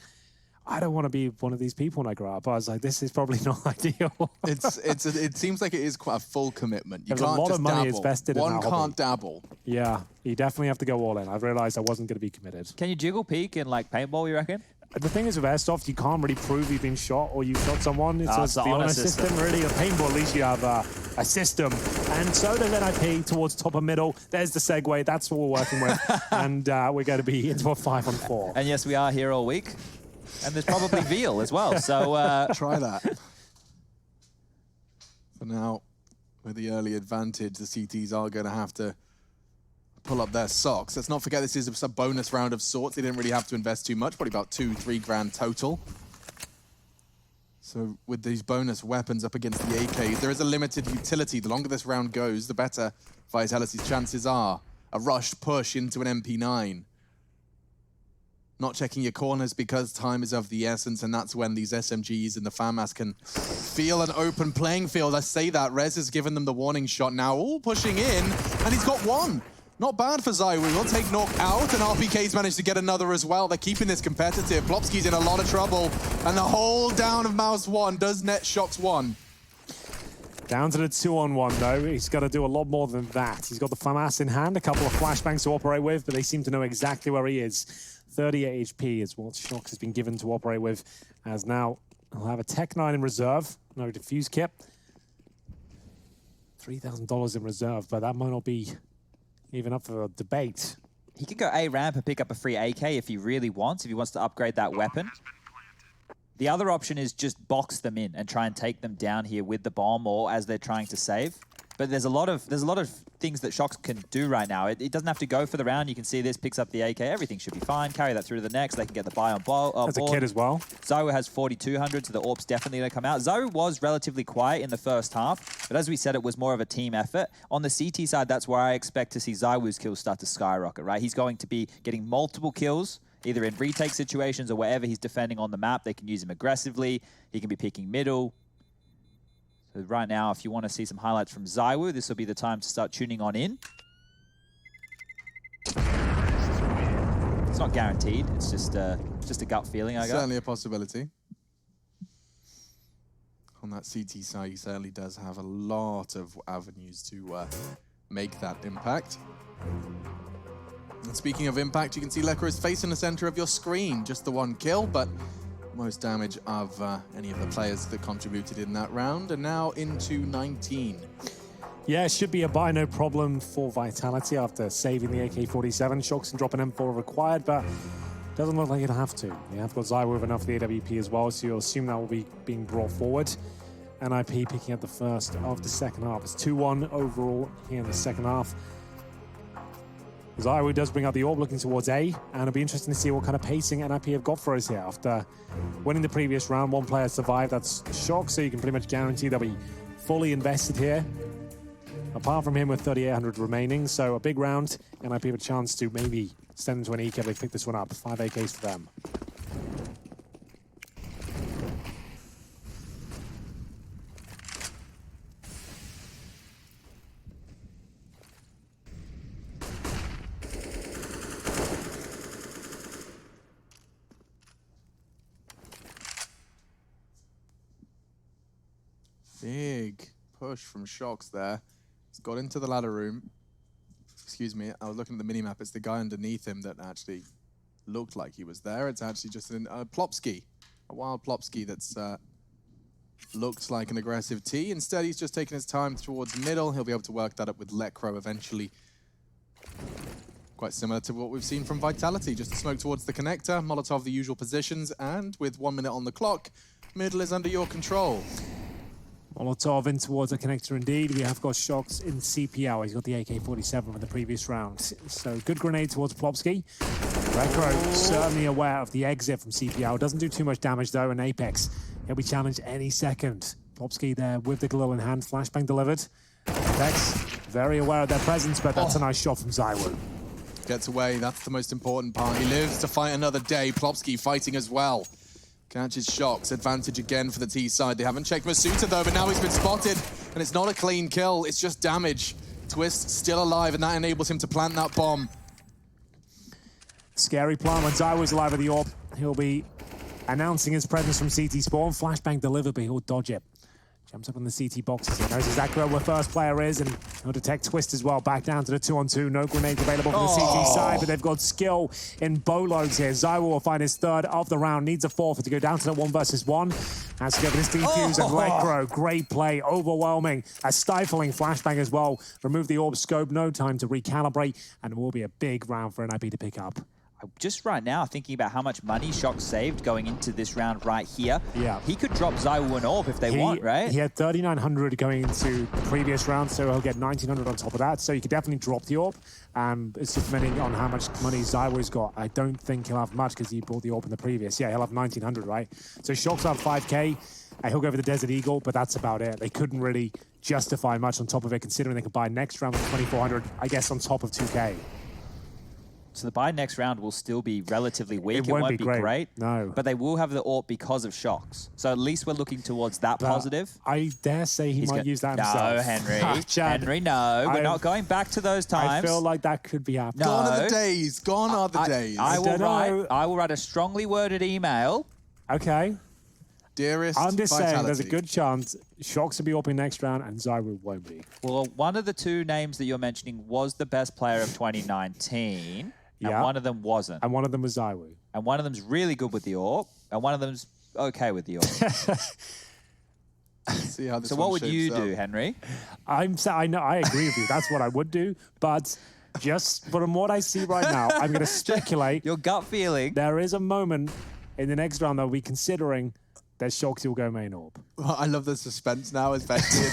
I don't want to be one of these people when I grow up. I was like, this is probably not ideal. It seems like it is quite a full commitment. You There's can't a lot just of money dabble. invested in One that can't hobby. dabble. Yeah, you definitely have to go all in. I've realized I wasn't going to be committed. Can you jiggle peek in like paintball, you reckon? The thing is with airsoft, you can't really prove you've been shot or you've shot someone. It's the honor system, really. The paintball, at least you have a system. And so does NIP towards top and middle. There's the segue. That's what we're working with. And we're going to be into a 5-on-4. And yes, we are here all week. And there's probably veal as well. So try that. For now, with the early advantage, the CTs are going to have to pull up their socks. Let's not forget this is a bonus round of sorts. They didn't really have to invest too much, probably about 2-3 grand total. So with these bonus weapons up against the AKs, there is a limited utility. The longer this round goes, the better Vitality's chances are. A rushed push into an MP9. Not checking your corners because time is of the essence, and that's when these SMGs and the FAMAS can feel an open playing field. I say that. Rez has given them the warning shot now, all pushing in, and he's got one. Not bad for ZywOo. He'll take Nok out, and RPK's managed to get another as well. They're keeping this competitive. Plopsky's in a lot of trouble, and the hold down of Mouse 1 does net Shox 1. Down to the 2-on-1, though. He's got to do a lot more than that. He's got the FAMAS in hand, a couple of flashbangs to operate with, but they seem to know exactly where he is. 38 HP is what Shox has been given to operate with, as now he'll have a Tech 9 in reserve, no defuse kit. $3,000 in reserve, but that might not be even up for debate. he can go A ramp and pick up a free AK if he really wants, if he wants to upgrade that weapon. The other option is just box them in and try and take them down here with the bomb or as they're trying to save. But there's a lot of things that Shox can do right now. It doesn't have to go for the round. You can see this picks up the AK. Everything should be fine. Carry that through to the next. They can get the buy on board. That's a kid as well. ZywOo has 4,200, so the AWP's definitely going to come out. ZywOo was relatively quiet in the first half, but as we said, it was more of a team effort. On the CT side, that's where I expect to see ZywOo's kills start to skyrocket, right? He's going to be getting multiple kills, either in retake situations or wherever he's defending on the map. They can use him aggressively. He can be picking middle. So right now, if you want to see some highlights from ZywOo, this will be the time to start tuning on in. It's not guaranteed. It's just a gut feeling, I guess. Certainly a possibility. On that CT side, he certainly does have a lot of avenues to make that impact. And speaking of impact, you can see Lekr is facing the center of your screen. Just the one kill, but most damage of any of the players that contributed in that round. And now into 19. Yeah, it should be a buy no problem for Vitality after saving the AK-47. Shox can drop an M4 required, but doesn't look like it'll have to. They have got ZywOo with enough of the AWP as well, so you'll assume that will be being brought forward. NIP picking up the first of the second half. It's 2-1 overall here in the second half. ZywOo does bring out the AWP looking towards A, and it'll be interesting to see what kind of pacing NIP have got for us here. After winning the previous round, one player survived, that's Shox, so you can pretty much guarantee they'll be fully invested here. Apart from him with 3,800 remaining, so a big round, NIP have a chance to maybe send into an EK if they pick this one up. 5 AKs for them. Big push from Shox there. He's got into the ladder room. Excuse me, I was looking at the minimap. It's the guy underneath him that actually looked like he was there. It's actually just a Plopsky, a wild Plopsky that's looked like an aggressive T. Instead, he's just taking his time towards middle. He'll be able to work that up with Lekro eventually. Quite similar to what we've seen from Vitality. Just a smoke towards the connector, Molotov the usual positions, and with 1 minute on the clock, middle is under your control. Molotov in towards the connector indeed. We have got Shox in CPL. He's got the AK-47 from the previous round. So good grenade towards Plopsky. Lekro certainly aware of the exit from CPL. Doesn't do too much damage though in Apex. He'll be challenged any second. Plopsky there with the Galil in hand. Flashbang delivered. Apex very aware of their presence, but that's a nice shot from Zywoo. Gets away, that's the most important part. He lives to fight another day. Plopsky fighting as well. Catches Shox, advantage again for the T side. They haven't checked Masuta though, but now he's been spotted, and it's not a clean kill, it's just damage. Twist still alive, and that enables him to plant that bomb. Scary plan when Zywoo's alive at the AWP. He'll be announcing his presence from CT spawn. Flashbang delivered, but he'll dodge it. Jumps up on the CT boxes. He knows exactly where first player is, and he'll detect Twist as well. Back down to the 2-on-2. No grenades available from the CT side, but they've got skill in boatloads here. Zywoo will find his third of the round. Needs a fourth to go down to the 1 versus 1. Has to go for this defuse and Lekro. Great play, overwhelming. A stifling flashbang as well. Remove the AWP scope. No time to recalibrate, and it will be a big round for NIP to pick up. Just right now, thinking about how much money Shox saved going into this round right here. Yeah. He could drop Zywoo an AWP if they want, right? He had 3,900 going into the previous round, so he'll get 1,900 on top of that. So you could definitely drop the AWP. It's just depending on how much money Zywoo's got. I don't think he'll have much because he bought the AWP in the previous. Yeah, he'll have 1,900, right? So Shox will have 5K. He'll go for the Desert Eagle, but that's about it. They couldn't really justify much on top of it, considering they could buy next round with 2,400, I guess, on top of 2K. So the buy next round will still be relatively weak. It won't be great. No. But they will have the AWP because of Shox. So at least we're looking towards that positive. I dare say he might use that himself. No, Henry. Henry, no. We're not going back to those times. I feel like that could be happening. No. Gone are the days. Gone are the days. I will write a strongly worded email. Okay. Dearest I'm just Vitality. saying there's a good chance Shox will be AWPing next round and Zywoo won't be. Well, one of the two names that you're mentioning was the best player of 2019. And one of them wasn't. And one of them was Zywoo. And one of them's really good with the AWP, and one of them's okay with the AWP. See how this so what would you do, Henry? I know, I agree with you. That's what I would do. But just from what I see right now, I'm going to speculate. Your gut feeling. There is a moment in the next round that we'll be considering that Shox will go main AWP. Well, I love the suspense now, especially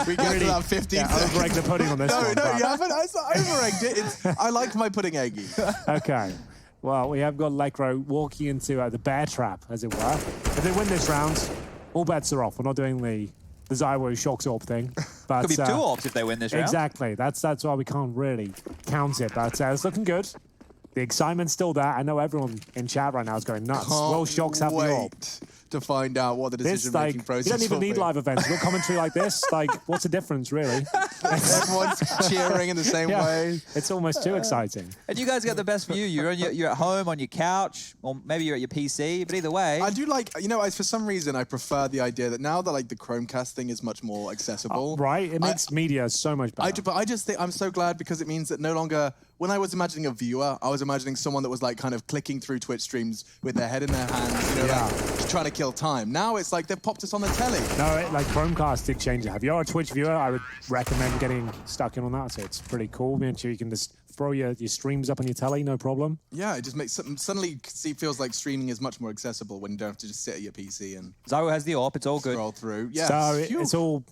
we get to that 15 seconds. I over-egged the pudding on this one. No, you haven't. I over-egged it. I like my pudding eggy. Okay. Well, we have got Lekro walking into the bear trap, as it were. If they win this round, all bets are off. We're not doing the Zywoo Shox AWP thing. But, could be 2 AWPs if they win this round. Exactly. That's why we can't really count it. But it's looking good. The excitement's still there. I know everyone in chat right now is going nuts. Will Shox have the AWP? To find out what the decision-making process you don't even need be. live events. You've got commentary like this. Like, what's the difference, really? Everyone's cheering in the same way. It's almost too exciting. And you guys get the best view. You're at home on your couch, or maybe you're at your PC. But either way, I do like. You know, for some reason, I prefer the idea that now that like the Chromecast thing is much more accessible. Right? It makes media so much better. But I just think I'm so glad because it means that no longer. When I was imagining a viewer, I was imagining someone that was like kind of clicking through Twitch streams with their head in their hands, you know, like, trying to kill time. Now it's like they've popped us on the telly. No, like Chromecast did change it. If you're a Twitch viewer, I would recommend getting stuck in on that. So it's pretty cool. Being sure you can just throw your streams up on your telly, no problem. Yeah, it just makes suddenly feels like streaming is much more accessible when you don't have to just sit at your PC and. Zywoo has the AWP. It's all good. Scroll through. Yeah. So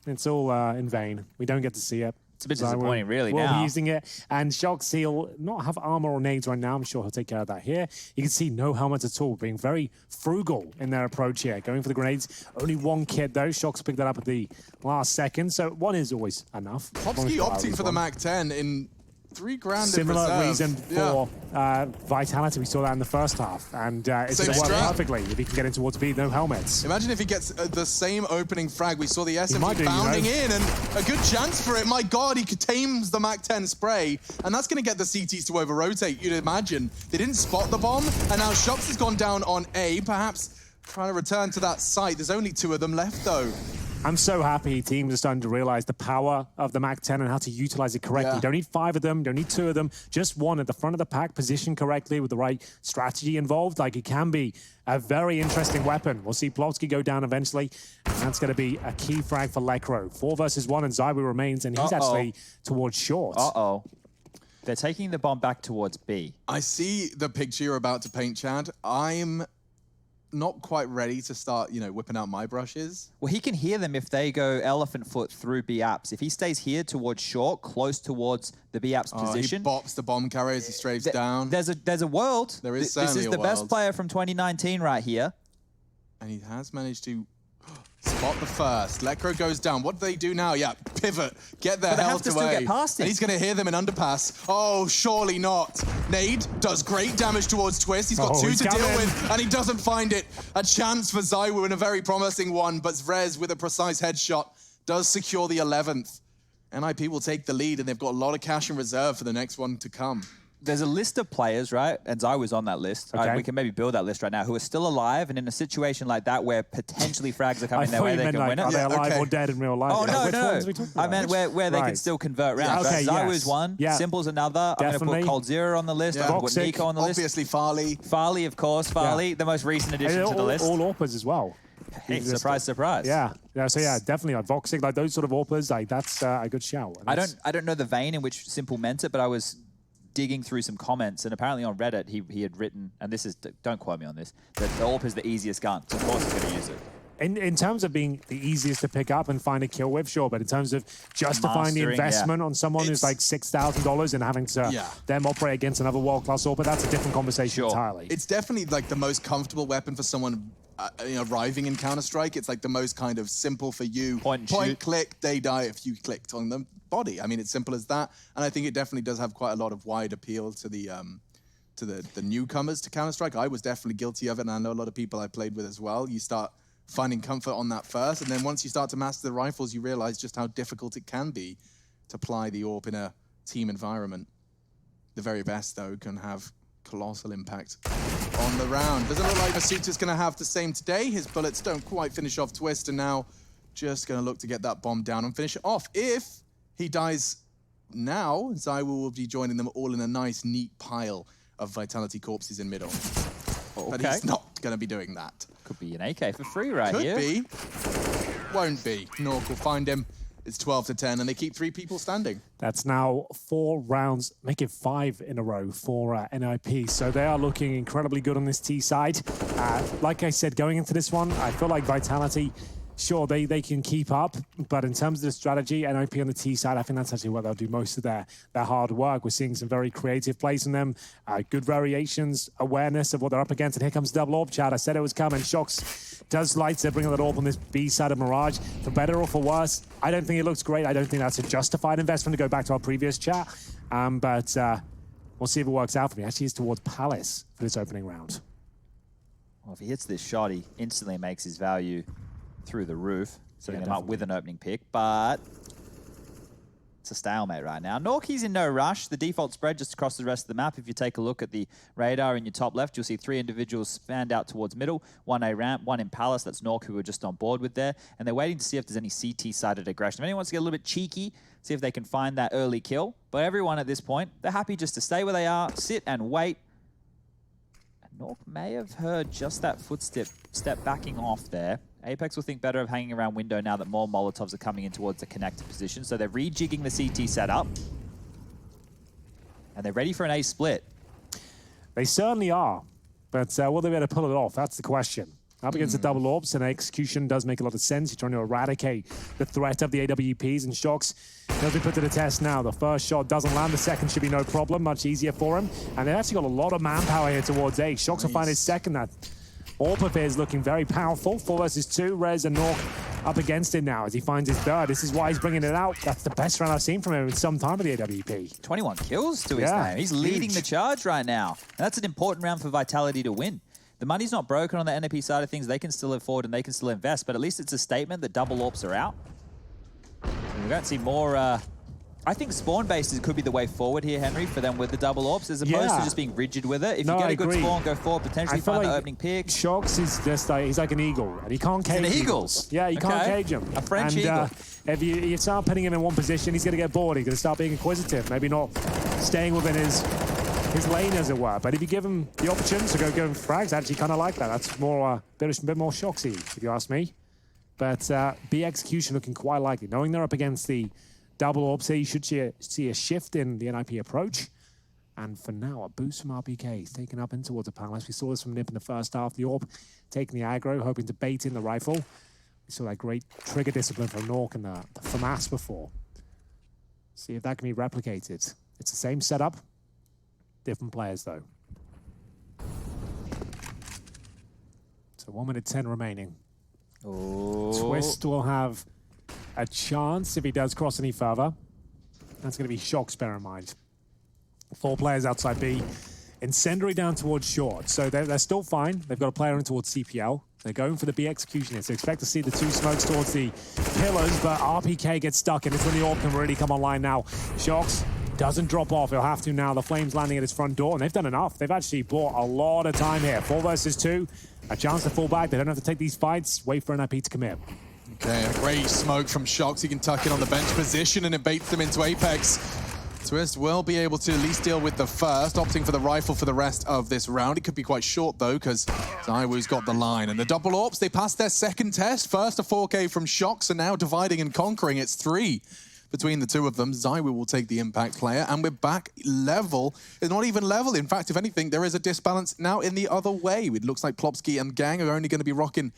it's all in vain. We don't get to see it. It's a bit disappointing, really, we'll now. We'll be using it. And Shox, he'll not have armor or nades right now. I'm sure he'll take care of that here. You can see no helmets at all, being very frugal in their approach here. Going for the grenades. Only 1 kit, though. Shox picked that up at the last second. So 1 is always enough. Plopsky opting for the MAC-10 in $3,000 Similar reason for Vitality. We saw that in the first half. And it's going to work perfectly if he can get in towards B, no helmets. Imagine if he gets the same opening frag. We saw the SMG bounding in, and a good chance for it. My God, he tames the MAC-10 spray, and that's going to get the CTs to over-rotate, you'd imagine. They didn't spot the bomb, and now Shox has gone down on A, perhaps trying to return to that site. There's only 2 of them left, though. I'm so happy teams are starting to realize the power of the MAC-10 and how to utilize it correctly. Yeah. You don't need 5 of them, you don't need 2 of them, just 1 at the front of the pack, positioned correctly with the right strategy involved. Like, it can be a very interesting weapon. We'll see Plotsky go down eventually, and that's going to be a key frag for Lekro. 4 versus 1, and Zywoo remains, and he's actually towards short. Uh-oh. They're taking the bomb back towards B. I see the picture you're about to paint, Chad. I'm not quite ready to start, whipping out my brushes. Well, he can hear them if they go elephant foot through B apps. If he stays here towards short, close towards the B apps position. He bops the bomb carrier as he strafes down. There's a world. There is This certainly is the a best world. player from 2019 right here. And he has managed to spot the first. Lekro goes down. What do they do now? Yeah, pivot. Get their But they have health to away. still get past him. And he's going to hear them in underpass. Oh, surely not. Nade does great damage towards Twist. He's got 2 he's to deal coming. with, and he doesn't find it. A chance for Zywoo and a very promising one, but Zrez with a precise headshot does secure the 11th. NIP will take the lead, and they've got a lot of cash in reserve for the next one to come. There's a list of players, right? And Zywoo's on that list. Okay. We can maybe build that list right now, who are still alive, and in a situation like that where potentially frags are coming their way, they can win Are it. they alive okay. or dead in real life? Oh, no, Which no. ones are we talking I about? meant where they can still convert rounds. Okay, right? Zywoo's yes. one, Yeah. Simple's another. I'm going to Definitely. put Cold Zero on the list. Yeah. I'm going to put Voxic, Nico on the list. Obviously, Farley. Farley, of course. Farley, the most recent addition And to the list. all AWPers as well. Hey, surprise, surprise. Yeah. So yeah, definitely like Voxic, like those sort of AWPers, like that's a good shout. And I don't know the vein in which Simple meant it, but I was digging through some comments, and apparently on Reddit he had written, and this is, don't quote me on this, that the AWP is the easiest gun, so of course he's going to use it. In terms of being the easiest to pick up and find a kill with, sure, but in terms of justifying the Mastering, investment on someone who's like $6,000 and having to them operate against another world-class AWP, that's a different conversation entirely. It's definitely like the most comfortable weapon for someone arriving in Counter-Strike. It's like the most kind of simple for you. Point and shoot. Click, they die if you clicked on the body. I mean, it's simple as that. And I think it definitely does have quite a lot of wide appeal to the newcomers to Counter-Strike. I was definitely guilty of it, and I know a lot of people I played with as well. You start finding comfort on that first, and then once you start to master the rifles, you realize just how difficult it can be to apply the AWP in a team environment. The very best, though, can have colossal impact on the round. Doesn't look like Masuita's going to have the same today. His bullets don't quite finish off Twist, and now just going to look to get that bomb down and finish it off. If he dies now, Zywoo will be joining them all in a nice, neat pile of Vitality corpses in middle. But he's not going to be doing that. Could be an AK for free right Could here. be. Won't be. Nork will find him. It's 12-10, and they keep 3 people standing. That's now 4 rounds, make it 5 in a row for NIP. So they are looking incredibly good on this T side. Like I said, going into this one, I feel like Vitality, sure, they can keep up, but in terms of the strategy, NIP on the T side, I think that's actually where they'll do most of their hard work. We're seeing some very creative plays from them, good variations, awareness of what they're up against, and here comes double AWP, Chad. I said it was coming. Shox does like to bring that AWP on this B side of Mirage. For better or for worse, I don't think it looks great. I don't think that's a justified investment to go back to our previous chat, but we'll see if it works out for me. Actually, he's towards Palace for this opening round. Well, if he hits this shot, he instantly makes his value through the roof, setting him up with an opening pick, but it's a stalemate right now. Norky's in no rush. The default spread just across the rest of the map. If you take a look at the radar in your top left, you'll see 3 individuals fanned out towards middle, 1 A ramp, 1 in Palace. That's Nork, who we're just on board with there. And they're waiting to see if there's any CT-sided aggression. If anyone wants to get a little bit cheeky, see if they can find that early kill. But everyone at this point, they're happy just to stay where they are, sit and wait. And Nork may have heard just that footstep backing off there. Apex will think better of hanging around window now that more Molotovs are coming in towards the connector position. So they're rejigging the CT setup. And they're ready for an A split. They certainly are. But will they be able to pull it off? That's the question. Up against the double AWPs, and execution does make a lot of sense. You're trying to eradicate the threat of the AWPs, and Shox does be put to the test now. The first shot doesn't land. The second should be no problem. Much easier for him. And they've actually got a lot of manpower here towards A. Shox will find his second. That AWP of his looking very powerful. 4 versus 2. Rez and Nork up against it now as he finds his third. This is why he's bringing it out. That's the best round I've seen from him in some time with the AWP. 21 kills to his name. He's leading the charge right now. And that's an important round for Vitality to win. The money's not broken on the NIP side of things. They can still afford and they can still invest, but at least it's a statement that double AWPs are out. And we're going to see more I think spawn-based could be the way forward here, Henry, for them with the double orbs, as opposed to just being rigid with it. If you get a good spawn, go forward, potentially find the opening pick. Shox is just like, he's like an eagle, and he can't cage eagles. Yeah, you can't cage him. A French eagle. If you start putting him in one position, he's going to get bored. He's going to start being inquisitive, maybe not staying within his lane, as it were. But if you give him the option to go frags, I actually kind of like that. That's more a bit more Shoxy, if you ask me. But B execution looking quite likely. Knowing they're up against the double orbs here, you should see a shift in the NIP approach. And for now, a boost from RPK. He's taken up in towards the palace. We saw this from Nip in the first half. The orb taking the aggro, hoping to bait in the rifle. We saw that great trigger discipline from Nork and the FAMAS before. See if that can be replicated. It's the same setup, different players though. So 1 minute 10 remaining. Twist will have a chance if he does cross any further. That's going to be Shox, bear in mind. 4 players outside B. Incendiary down towards short. So they're still fine. They've got a player in towards CPL. They're going for the B execution here. So expect to see the 2 smokes towards the pillars, but RPK gets stuck, and it's when the orb can really come online now. Shox doesn't drop off. He'll have to now. The flames landing at his front door, and they've done enough. They've actually bought a lot of time here. 4 versus 2. A chance to fall back. They don't have to take these fights. Wait for NIP to commit. Okay, a great smoke from Shox. He can tuck in on the bench position, and it baits them into Apex. Twist will be able to at least deal with the first, opting for the rifle for the rest of this round. It could be quite short, though, because ZywOo's got the line. And the double orbs, they passed their second test. First a 4K from Shox, and now dividing and conquering. It's 3 between the 2 of them. ZywOo will take the impact player, and we're back level. It's not even level. In fact, if anything, there is a disbalance now in the other way. It looks like Plopsky and gang are only going to be rocking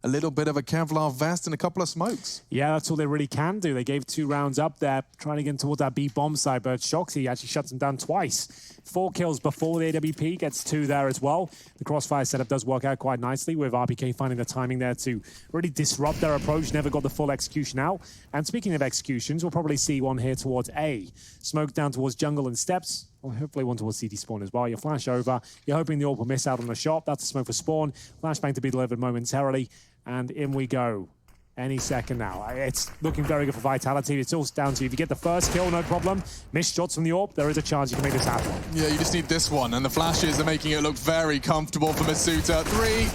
a little bit of a Kevlar vest and a couple of smokes. Yeah, that's all they really can do. They gave 2 rounds up there, trying to get towards that B bomb side, but Shoxy actually shuts them down twice. 4 kills before the AWP, gets 2 there as well. The crossfire setup does work out quite nicely, with RPK finding the timing there to really disrupt their approach. Never got the full execution out. And speaking of executions, we'll probably see one here towards A. Smoke down towards jungle and steps. Or hopefully one towards CT spawn as well. You flash over. You're hoping the orb will miss out on the shot. That's a smoke for spawn. Flashbang to be delivered momentarily. And in we go. Any second now. It's looking very good for Vitality. It's all down to if you get the first kill, no problem. Missed shots from the orb, there is a chance you can make this happen. Yeah, you just need this one. And the flashes are making it look very comfortable for Masuta. 3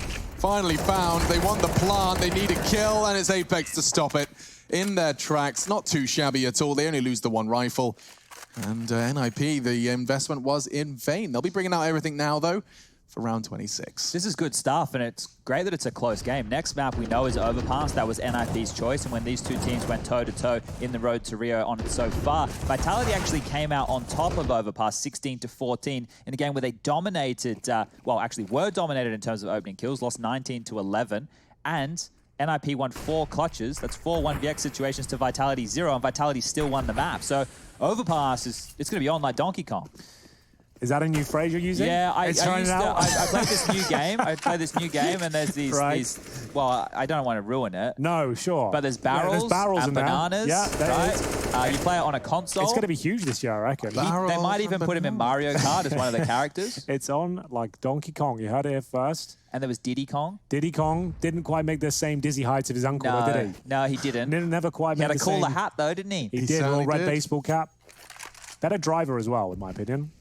finally found. They want the plant. They need a kill, and it's Apex to stop it in their tracks. Not too shabby at all. They only lose the 1 rifle. And NIP, the investment was in vain. They'll be bringing out everything now, though, for round 26. This is good stuff, and it's great that it's a close game. Next map we know is Overpass. That was NIP's choice, and when these 2 teams went toe-to-toe in the road to Rio on it so far, Vitality actually came out on top of Overpass 16-14 in a game where they dominated, well, actually were dominated in terms of opening kills, lost 19-11, and NIP won 4 clutches. That's 4 1vx situations to Vitality 0, and Vitality still won the map. So Overpass it's going to be on like Donkey Kong. Is that a new phrase you're using? Yeah, I played this new game. And there's these, well, I don't want to ruin it. No, sure. But there's barrels, and bananas, right? You play it on a console. It's going to be huge this year, I reckon. They might even put him in Mario Kart as one of the characters. It's on like Donkey Kong. You heard it here first. And there was Diddy Kong. Diddy Kong didn't quite make the same dizzy heights of his uncle, though, did he? No, he didn't. Never quite made the same. He had a cooler hat, though, didn't he? He did, a little red baseball cap. Better driver as well, in my opinion.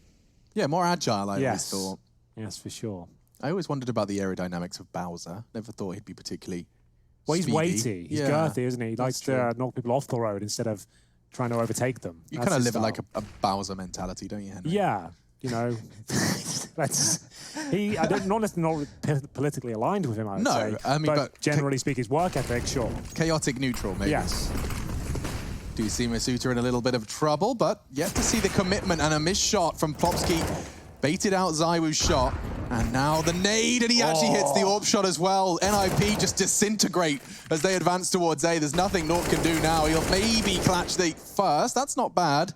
Yeah, more agile, I always thought. Yes, for sure. I always wondered about the aerodynamics of Bowser. Never thought he'd be particularly Well, he's speedy. weighty. He's girthy, isn't he? He likes to knock people off the road instead of trying to overtake them. You kind of live like a Bowser mentality, don't you, Henry? Yeah. You know, not necessarily politically aligned with him, I would say. I mean, but generally speaking, his work ethic, sure. Chaotic neutral, maybe. Yes. Do see Masuta in a little bit of trouble, but yet to see the commitment and a missed shot from Plopsky. Baited out ZywOo's shot, and now the nade, and he actually hits the orb shot as well. NIP just disintegrate as they advance towards A. There's nothing North can do now. He'll maybe clutch the first. That's not bad.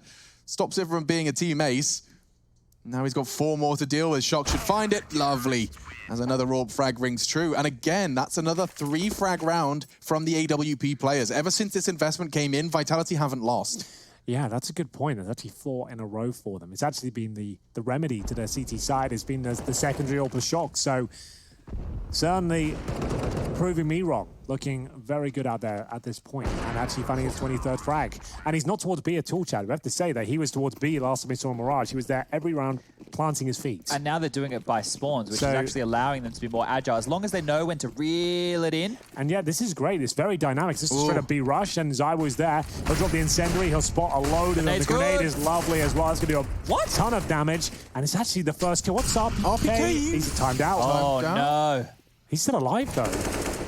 Stops it from being a team ace. Now he's got 4 more to deal with. Shock should find it. Lovely. As another orb frag rings true. And again, that's another 3 frag round from the AWP players. Ever since this investment came in, Vitality haven't lost. Yeah, that's a good point. There's actually 4 in a row for them. It's actually been the remedy to their CT side has been the secondary orb for Shock. So certainly proving me wrong. looking very good out there at this point, and actually finding his 23rd frag. And he's not towards B at all, Chad. We have to say that he was towards B last time we saw Mirage. He was there every round planting his feet. And now they're doing it by spawns, which is actually allowing them to be more agile, as long as they know when to reel it in. And yeah, this is great. It's very dynamic. This is straight up B rush, and Zai was there. He'll drop the incendiary. He'll spot a load, and the grenade is lovely as well. It's going to do a ton of damage, and it's actually the first kill. What's RPK? He's timed out. Oh, no. He's still alive, though.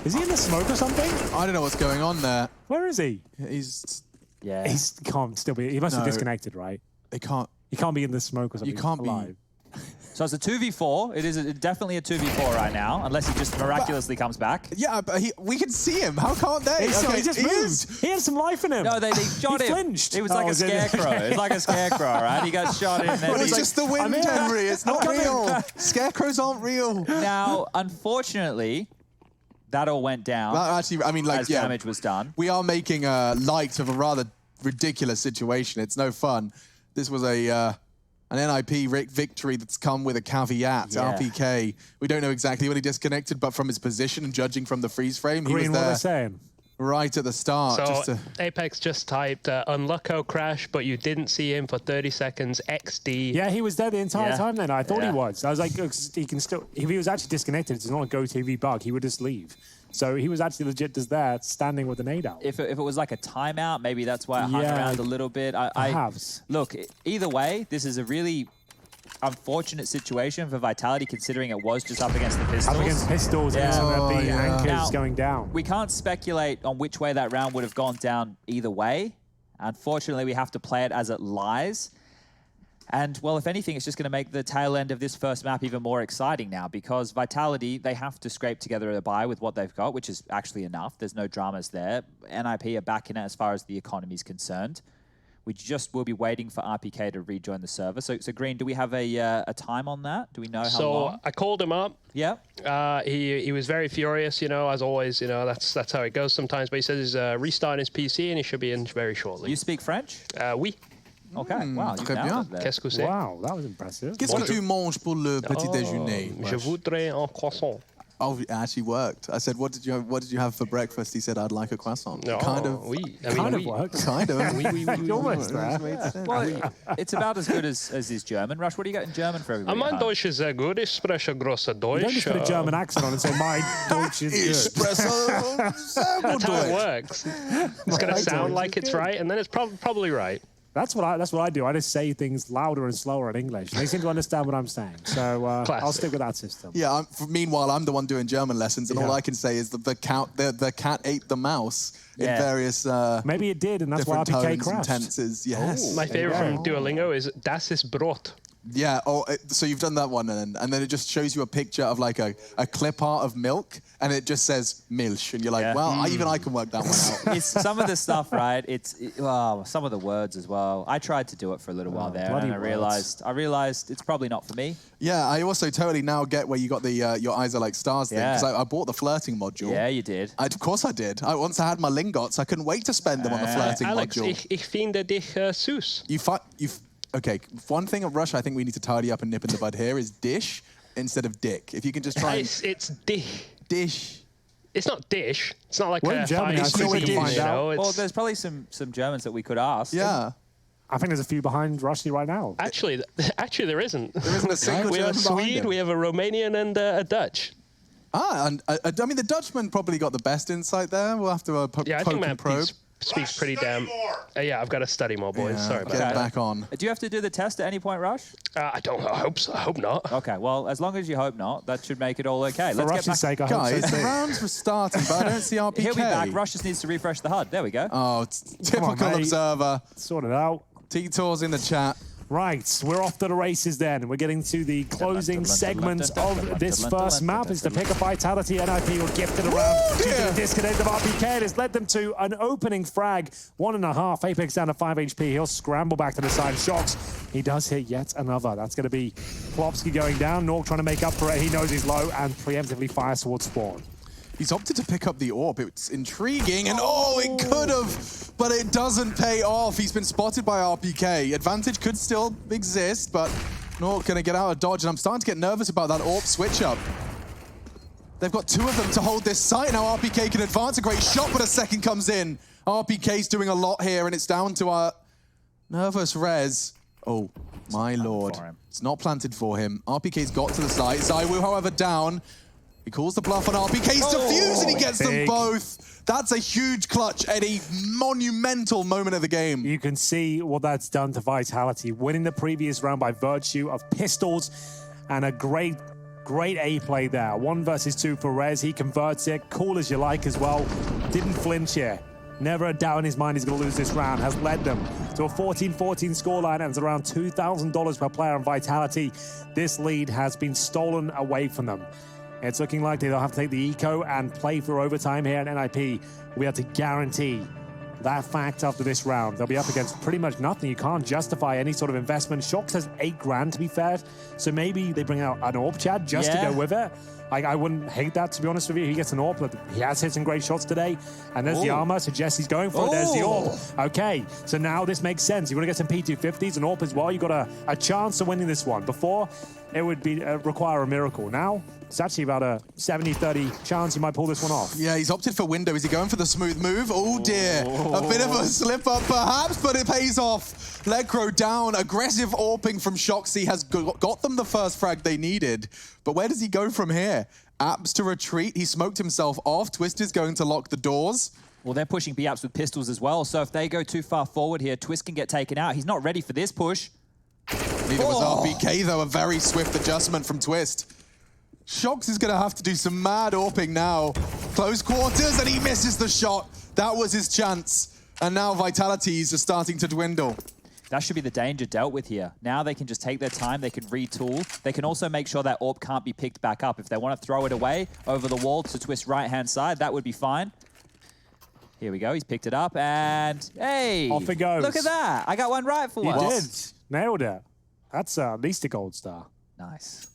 Is he in the smoke or something? I don't know what's going on there. Where is he? He's... Yeah. He can't still be... He must have disconnected, right? They can't... He can't be in the smoke or something. You can't alive. So it's a 2v4. It is definitely a 2v4 right now, unless he just miraculously comes back. Yeah, but we can see him. How can't they? He just moved. He had some life in him. No, they shot him. Flinched. It was like a scarecrow. It was like a scarecrow, right? He got shot in. It was just the wind, Henry. It's not real. Scarecrows aren't real. Now, unfortunately, that all went down. Actually, I mean, like, as damage was done. We are making light of a rather ridiculous situation. It's no fun. This was an NIP victory that's come with a caveat. RPK. We don't know exactly when he disconnected, but from his position and judging from the freeze frame, he was there. What are saying? Right at the start. So Apex just typed unlucko crash, but you didn't see him for 30 seconds. XD. Yeah, he was there the entire time then. I thought he was. I was like, he can still... If he was actually disconnected, it's not a GoTV bug. He would just leave. So he was actually legit just there, standing with the nade out. If it was like a timeout, maybe that's why I hung around a little bit. Perhaps. Look, either way, this is a really unfortunate situation for Vitality, considering it was just up against the Pistols. Up against Pistols and the anchors now, going down. We can't speculate on which way that round would have gone down either way. Unfortunately, we have to play it as it lies. And, well, if anything, it's just going to make the tail end of this first map even more exciting now, because Vitality, they have to scrape together a buy with what they've got, which is actually enough. There's no dramas there. NIP are back in it as far as the economy is concerned. We just will be waiting for RPK to rejoin the server. So Green, do we have a time on that? Do we know how long? So I called him up. Yeah. He was very furious, you know, as always. You know, that's how it goes sometimes. But he says he's restarting his PC and he should be in very shortly. You speak French? Oui. Okay, wow, you nailed it there. Qu'est-ce que c'est? Wow, that was impressive. Qu'est-ce que tu manges pour le petit déjeuner? Je voudrais un croissant. Oh, it actually worked. I said, what did you have for breakfast? He said, I'd like a croissant. No, kind of. Oui. Kind of works. Kind of. You're almost there. Well, it's about as good as his German. Rush, what do you got in German for everybody? Mein Deutsch ist sehr gut. Ich spreche große Deutsch. You don't just put a German accent on and say, my Deutsch is good. That's how it works. It's going to sound like it's right, and then it's probably right. That's what I do. I just say things louder and slower in English. They seem to understand what I'm saying. So I'll stick with that system. Yeah. Meanwhile, I'm the one doing German lessons, and all I can say is that the cat ate the mouse in various. Maybe it did, and that's why RPK crashed. And tenses. Yes. My favorite from Duolingo is Das ist Brot. Yeah. Oh, so you've done that one, and then it just shows you a picture of like a clip art of milk, and it just says Milch, and you're like, well, even I can work that one out. It's some of the stuff, right? Some of the words as well. I tried to do it for a little while there, and I realized it's probably not for me. Yeah, I also totally now get where you got the your eyes are like stars thing, because I bought the flirting module. Yeah, you did. Of course I did. Once I had my lingots, I couldn't wait to spend them on the flirting Alex, module. ich finde dich süß. Okay, one thing at Rush I think we need to tidy up and nip in the bud here is dish instead of dick. If you can just try It's dich. Dish. It's not dish. It's not like We're in Germany. Fine I cuisine, find you out. know. Well, there's probably some Germans that we could ask. Yeah. I think there's a fean behind Rushy right now. Actually, there isn't. There isn't a single We have a German behind Swede, him. we have a Romanian, and a Dutch. And I mean, the Dutchman probably got the best insight there. We'll have to I poke think and man probe. speaks pretty damn... yeah, I've got to study more, boys. Yeah, Sorry about get that. back on. Do you have to do the test at any point, Rush? I hope so. I hope not. Okay, well, as long as you hope not, that should make it all okay. For Rush's sake, I hope Guys, so the too. rounds were starting, but I don't see RPK. He'll be back. Rush just needs to refresh the HUD. There we go. Oh, it's typical mate. observer. Sort it out. T-Tors in the chat. Right, we're off to the races then. We're getting to the closing segment of this first map. It's to pick a Vitality. NIP will gift it around due to the disconnect of RPK. It has led them to an opening frag. 1.5. Apex down to 5 HP. He'll scramble back to the side. Shocks. He does hit yet another. That's going to be Plopsky going down. Nork trying to make up for it. He knows he's low and preemptively fires towards spawn. He's opted to pick up the AWP. It's intriguing, and it could have, but it doesn't pay off. He's been spotted by RPK. Advantage could still exist, but not going to get out of dodge, and I'm starting to get nervous about that AWP switch-up. They've got 2 of them to hold this site. Now RPK can advance. A great shot, but a second comes in. RPK's doing a lot here, and it's down to our nervous Rez. Oh, my lord. It's not planted for him. RPK's got to the site. ZywOo, however, down. He calls the bluff on RPK's defuse, and he gets them both. That's a huge clutch at a monumental moment of the game. You can see what that's done to Vitality, winning the previous round by virtue of pistols and a great A play there. 1 versus 2 for Rez. He converts it. Cool as you like as well. Didn't flinch here. Never a doubt in his mind he's going to lose this round. Has led them to a 14-14 scoreline, and it's around $2,000 per player on Vitality. This lead has been stolen away from them. It's looking like they'll have to take the eco and play for overtime here, and NIP will be able to guarantee that fact after this round. They'll be up against pretty much nothing. You can't justify any sort of investment. Shox has $8,000 to be fair, so maybe they bring out an AWP Chad just to go with it. I wouldn't hate that, to be honest with you. He gets an AWP, but he has hit some great shots today. And there's the armor, suggests he's going for it. There's the AWP. Okay, so now this makes sense. You want to get some P250s and AWP as well. You've got a chance of winning this one. Before, it would be require a miracle. Now, it's actually about a 70-30 chance you might pull this one off. Yeah, he's opted for window. Is he going for the smooth move? Oh dear. A bit of a slip up perhaps, but it pays off. Lekr0 down. Aggressive AWPing from Shoxy has got them the first frag they needed. But where does he go from here? Apps to retreat. He smoked himself off. Twist is going to lock the doors. Well, they're pushing B-Apps with pistols as well, so if they go too far forward here, Twist can get taken out. He's not ready for this push. Neither was RPK, though. A very swift adjustment from Twist. Shox is going to have to do some mad AWPing now. Close quarters, and he misses the shot. That was his chance. And now Vitalities are starting to dwindle. That should be the danger dealt with here. Now they can just take their time, they can retool. They can also make sure that AWP can't be picked back up. If they want to throw it away over the wall to Twist right-hand side, that would be fine. Here we go, he's picked it up, and hey! Off it goes. Look at that, I got one right for once. You did, nailed it. That's at least a gold star. Nice.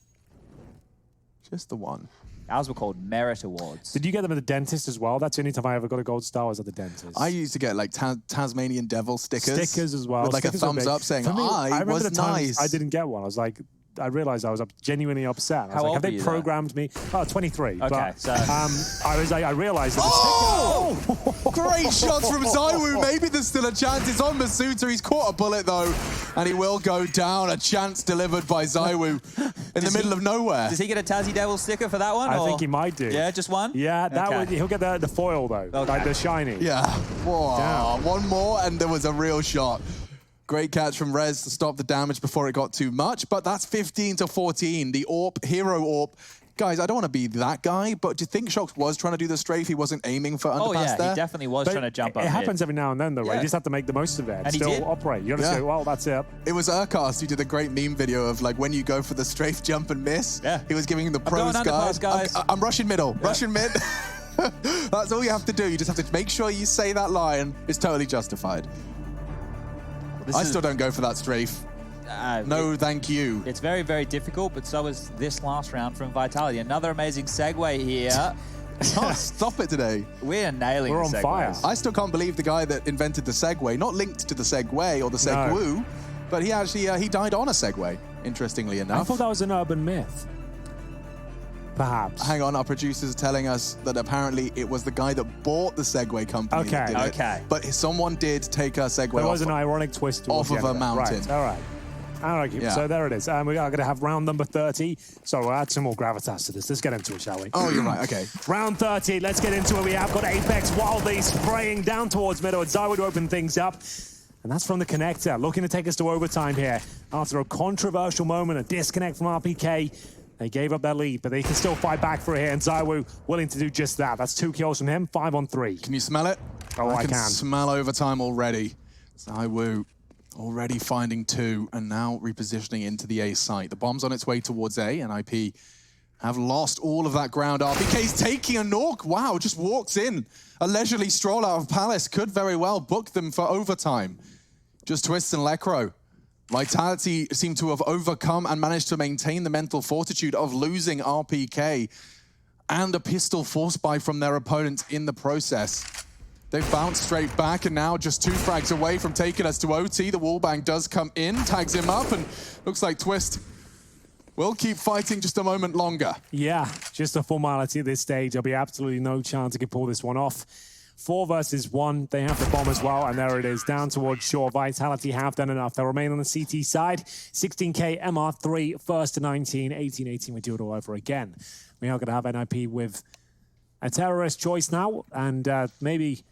Just the one. Ours were called Merit Awards. Did you get them at the dentist as well? That's the only time I ever got a gold star was at the dentist. I used to get like Tasmanian Devil stickers. Stickers as well. With like stickers a thumbs up saying, I was the nice. I didn't get one. I was like, I realized I was genuinely upset. I was like, have they programmed me? Oh, 23. Okay, but, so... I realized that Great shots from ZywOo. Maybe there's still a chance. It's on Masuta. He's caught a bullet, though, and he will go down. A chance delivered by ZywOo in the middle of nowhere. Does he get a Tazzy Devil sticker for that one? I think he might do. Yeah, just one? Yeah, he'll get the foil, though, like the shiny. Yeah. Whoa. One more, and there was a real shot. Great catch from Rez to stop the damage before it got too much, but that's 15-14. The AWP, hero AWP. Guys, I don't want to be that guy, but do you think Shox was trying to do the strafe? He wasn't aiming for underpass there? He definitely was trying to jump up. It happens every now and then, though, right? You just have to make the most of it and still operate. You got to say, well, that's it. It was Urcast who did a great meme video of, like, when you go for the strafe jump and miss. Yeah. He was giving the pros guys. I'm rushing middle. Yeah. Rushing mid. That's all you have to do. You just have to make sure you say that line. It's totally justified. I still don't go for that strafe. No, thank you. It's very, very difficult, but so is this last round from Vitality. Another amazing segue here. Can't stop it today. We're nailing We're on fire. I still can't believe the guy that invented the Segway, not linked to the Segway or the Segwoo, but he actually he died on a Segway, interestingly enough. I thought that was an urban myth. Perhaps. Hang on, our producers are telling us that apparently it was the guy that bought the Segway company that did it. But someone did take a Segway There was an ironic twist off of a mountain. Right, all right. So there it is. We are going to have round number 30. So we'll add some more gravitas to this. Let's get into it, shall we? Oh, you're right. Okay. Round 30. Let's get into it. We have got Apex wildly spraying down towards middle. It's ZywOo to open things up. And that's from the connector. Looking to take us to overtime here. After a controversial moment, a disconnect from RPK. They gave up their lead, but they can still fight back for it here. And ZywOo willing to do just that. That's 2 kills from him, 5 on 3. Can you smell it? Oh, I can. Smell overtime already. ZywOo already finding 2 and now repositioning into the A site. The bomb's on its way towards A, and IP have lost all of that ground. RPK's taking a knock. Wow, just walks in. A leisurely stroll out of Palace could very well book them for overtime. Just Twist and Lekr0. Vitality seem to have overcome and managed to maintain the mental fortitude of losing RPK and a pistol force buy from their opponent in the process. They've bounced straight back and now just 2 frags away from taking us to OT. The wallbang does come in, tags him up, and looks like Twist We'll keep fighting just a moment longer. Yeah, just a formality at this stage. There'll be absolutely no chance he can pull this one off. 4 versus 1. They have the bomb as well, and there it is, down towards shore. Vitality have done enough. They'll remain on the CT side. 16k MR3, first to 19, 18-18. We do it all over again. We are going to have NIP with a terrorist choice now, and maybe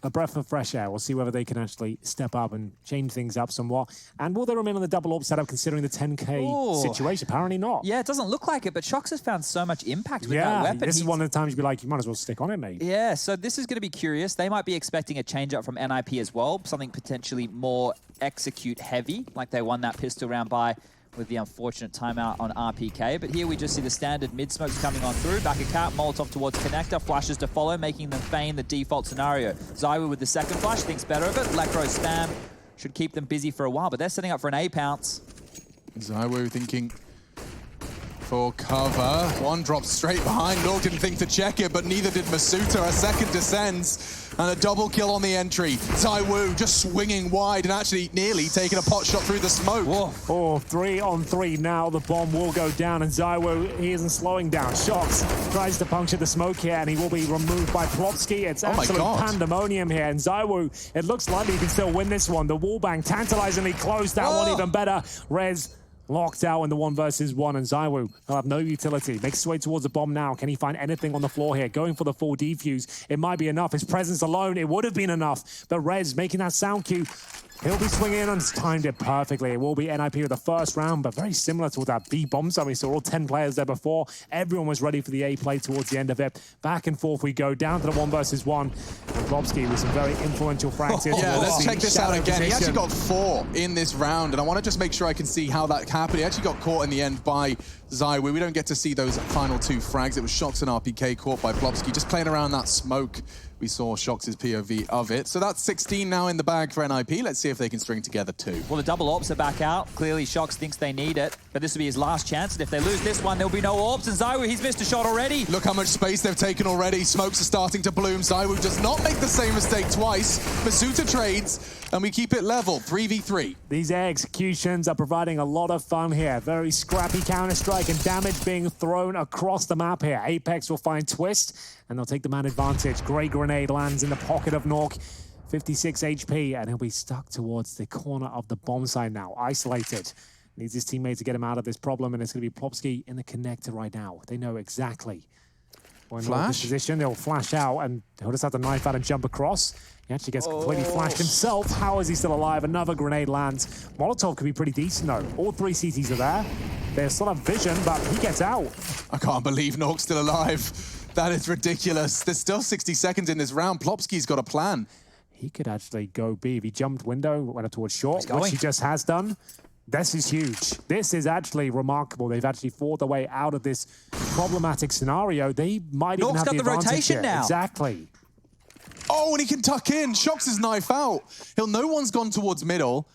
a breath of fresh air. We'll see whether they can actually step up and change things up somewhat. And will they remain on the double AWP setup considering the 10k situation? Apparently not. Yeah, it doesn't look like it, but Shox has found so much impact with that weapon. This is one of the times you'd be like, you might as well stick on it, mate. Yeah, so this is going to be curious. They might be expecting a change-up from NIP as well, something potentially more execute heavy, like they won that pistol round by with the unfortunate timeout on RPK. But here we just see the standard mid-smokes coming on through. Back a cap, Molotov towards connector, flashes to follow, making them feign the default scenario. Zywoo with the second flash, thinks better of it. Lekro spam should keep them busy for a while, but they're setting up for an A pounce. Zywoo thinking for cover. One drops straight behind. Nork didn't think to check it, but neither did Masuta. A second descends and a double kill on the entry. Zywoo just swinging wide and actually nearly taking a pot shot through the smoke. Whoa. Oh, 3-on-3 now. The bomb will go down, and Zywoo, he isn't slowing down. Shox tries to puncture the smoke here, and he will be removed by Plopsky. It's absolute pandemonium here, and Zywoo, it looks like he can still win this one. The wallbang tantalizingly close. That one even better. Rez locked out in the 1 versus 1, and Zywoo will have no utility. Makes his way towards the bomb now. Can he find anything on the floor here? Going for the full defuse. It might be enough. His presence alone, it would have been enough. But Rez making that sound cue. He'll be swinging in and timed it perfectly. It will be NIP with the first round, but very similar to that B bomb zone. We saw all 10 players there before. Everyone was ready for the A play towards the end of it. Back and forth we go, down to the 1 versus 1. And Plopsky with some very influential practice. Yeah, let's check this out again. He actually got 4 in this round, and I want to just make sure I can see how that happened. He actually got caught in the end by Zywoo. We don't get to see those final 2 frags. It was Shox and RPK caught by Plopsky, just playing around that smoke. We saw Shox's POV of it. So that's 16 now in the bag for NIP. Let's see if they can string together 2. Well, the double AWPs are back out. Clearly, Shox thinks they need it, but this will be his last chance. And if they lose this one, there'll be no AWPs. And Zywoo, he's missed a shot already. Look how much space they've taken already. Smokes are starting to bloom. Zywoo does not make the same mistake twice. Masuta trades, and we keep it level, 3v3. These executions are providing a lot of fun here. Very scrappy Counter-Strike and damage being thrown across the map here. Apex will find Twist, and they'll take the man advantage. Great grenade lands in the pocket of Nork. 56 HP, and he'll be stuck towards the corner of the bomb site now. Isolated. Needs his teammate to get him out of this problem, and it's going to be Plopsky in the connector right now. They know exactly when in this position. They'll flash out, and he'll just have to knife out and jump across. He actually gets completely flashed himself. How is he still alive? Another grenade lands. Molotov could be pretty decent, though. All 3 CTs are there. There's still have vision, but he gets out. I can't believe Nork's still alive. That is ridiculous. There's still 60 seconds in this round. Plopsky's got a plan. He could actually go B. If he jumped window, went up towards short, which he just has done. This is huge. This is actually remarkable. They've actually fought their way out of this problematic scenario. They might even have the advantage rotation now. Exactly. Oh, and he can tuck in. Shox his knife out. No one's gone towards middle.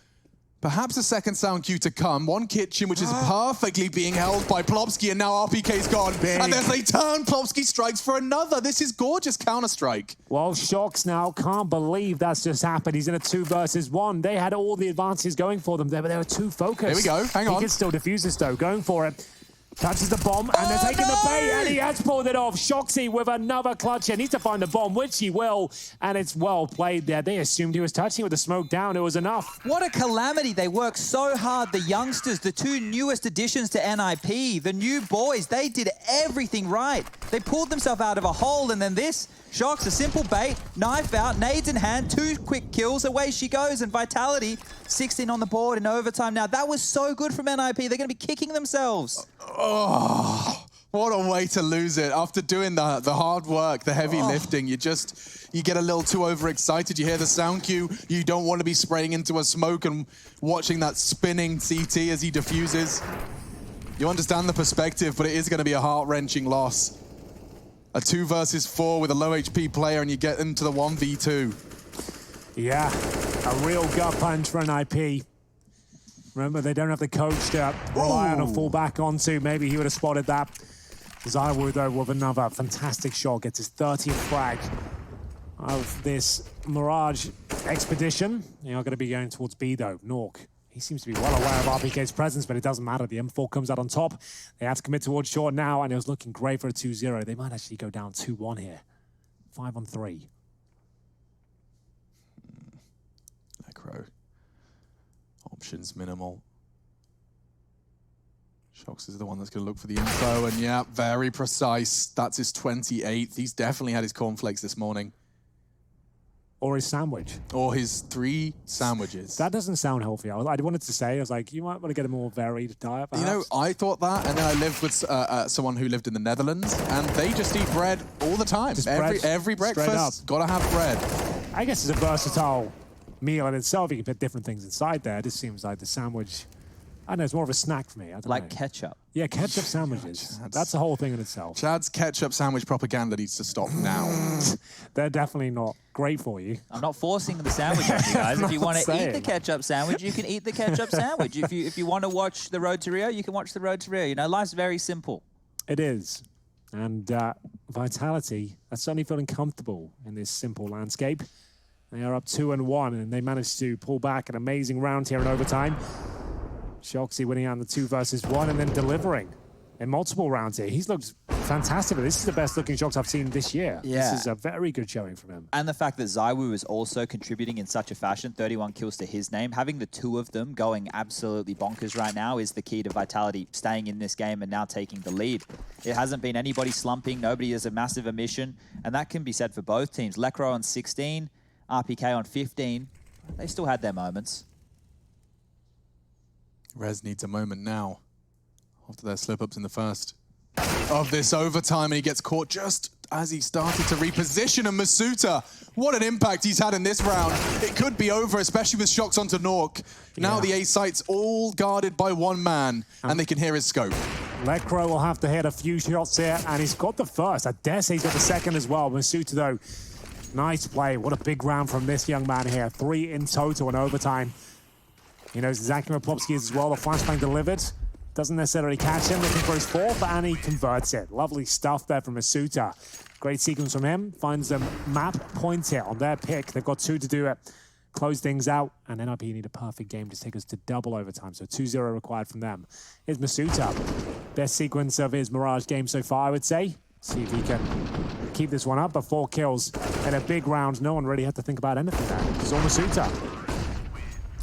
Perhaps a second sound cue to come. One kitchen, which is perfectly being held by Plopsky, and now RPK's gone. And as they turn, Plopsky strikes for another. This is gorgeous Counter-Strike. Well, Shox now can't believe that's just happened. He's in a 2 versus 1. They had all the advances going for them there, but they were too focused. Here we go. Hang on. He can still defuse this, though. Going for it. Touches the bomb, and they're taking the bait, and he has pulled it off. Shoxy with another clutch here. Needs to find the bomb, which he will, and it's well played there. They assumed he was touching with the smoke down. It was enough. What a calamity. They worked so hard. The youngsters, the 2 newest additions to NIP, the new boys, they did everything right. They pulled themselves out of a hole, and then this. Shox, a simple bait, knife out, nades in hand, 2 quick kills, away she goes, and Vitality, 16 on the board in overtime now. That was so good from NIP. They're going to be kicking themselves. Oh, what a way to lose it. After doing the hard work, the heavy lifting, you get a little too overexcited. You hear the sound cue. You don't want to be spraying into a smoke and watching that spinning CT as he diffuses. You understand the perspective, but it is going to be a heart-wrenching loss. A 2 versus 4 with a low HP player, and you get into the 1v2. Yeah, a real gut punch for NIP. Remember, they don't have the coach to rely on and fall back onto. Maybe he would have spotted that. Zywoo, though, with another fantastic shot, gets his 30th frag of this Mirage expedition. They are going to be going towards B, though. Nork, He seems to be well aware of RPK's presence, but it doesn't matter. The M4 comes out on top. They have to commit towards short now, and it was looking great for a 2-0. They might actually go down 2-1 here. 5-on-3. Necro. Options minimal. Shox is the one that's going to look for the info, and yeah, very precise. That's his 28th. He's definitely had his cornflakes this morning. Or his sandwich. Or his 3 sandwiches. That doesn't sound healthy. I wanted to say, I was like, you might want to get a more varied diet, perhaps. You know, I thought that, and then I lived with someone who lived in the Netherlands, and they just eat bread all the time. Every breakfast, gotta have bread. I guess it's a versatile meal in itself. You can put different things inside there. It just seems like the sandwich, I don't know, it's more of a snack for me. I don't like know. Ketchup. Yeah, ketchup sandwiches. That's the whole thing in itself. Chad's ketchup sandwich propaganda needs to stop now. They're definitely not great for you. I'm not forcing the sandwich on you guys. If you want to eat the ketchup sandwich, you can eat the ketchup sandwich. If you want to watch The Road to Rio, you can watch The Road to Rio. You know, life's very simple. It is. And Vitality are certainly feeling comfortable in this simple landscape. They are up 2-1, and they managed to pull back an amazing round here in overtime. Shoxy winning out in the 2 versus 1 and then delivering in multiple rounds here. He's looked fantastic. This is the best looking Shox I've seen this year. Yeah. This is a very good showing from him. And the fact that ZywOo is also contributing in such a fashion, 31 kills to his name, having the 2 of them going absolutely bonkers right now is the key to Vitality staying in this game and now taking the lead. It hasn't been anybody slumping. Nobody has a massive omission. And that can be said for both teams. Lekro on 16, RPK on 15. They still had their moments. Rez needs a moment now after their slip-ups in the first of this overtime, and he gets caught just as he started to reposition. And Masuta, what an impact he's had in this round. It could be over, especially with Shox onto Nork. Now the A site's all guarded by 1 man, and they can hear his scope. Lekro will have to hit a few shots here, and he's got the first. I dare say he's got the second as well. Masuta, though, nice play. What a big round from this young man here. 3 in total in overtime. He knows exactly where Plopsky is as well. The flashbang delivered. Doesn't necessarily catch him. Looking for his 4th, and he converts it. Lovely stuff there from Masuta. Great sequence from him. Finds a map point here on their pick. They've got 2 to do it. Close things out. And NIP need a perfect game to take us to double overtime. So 2-0 required from them. Here's Masuta. Best sequence of his Mirage game so far, I would say. See if he can keep this one up. But 4 kills in a big round. No one really had to think about anything there. It's all Masuta.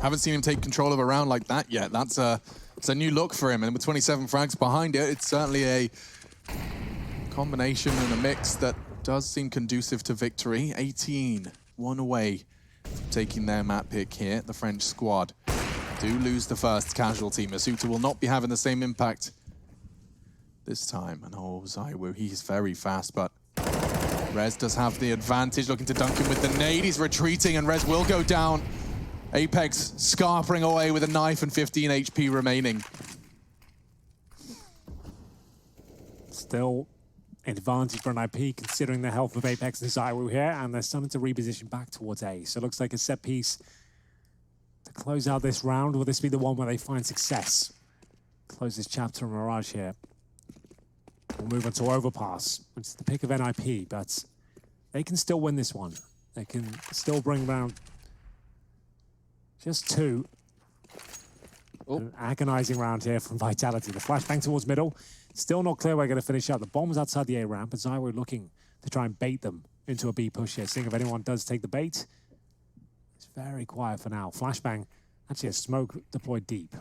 Haven't seen him take control of a round like that yet. It's a new look for him, and with 27 frags behind it, it's certainly a combination and a mix that does seem conducive to victory. 18, 1 away from taking their map pick here. The French squad do lose the first casualty. Masuta will not be having the same impact this time. And oh, ZywOo, he's very fast, but Rez does have the advantage. Looking to dunk him with the nade. He's retreating, and Rez will go down. Apex scarpering away with a knife and 15 HP remaining. Still advantage for NIP considering the health of Apex and ZywOo here, and they're starting to reposition back towards A. So it looks like a set piece to close out this round. Will this be the one where they find success? Close this chapter on Mirage here. We'll move on to Overpass. It's the pick of NIP, but they can still win this one. They can still bring round just 2. An agonizing round here from Vitality. The flashbang towards middle. Still not clear where they're going to finish up. The bomb's outside the A ramp, but ZywOo looking to try and bait them into a B push here. Seeing if anyone does take the bait. It's very quiet for now. Flashbang, actually a smoke deployed deep.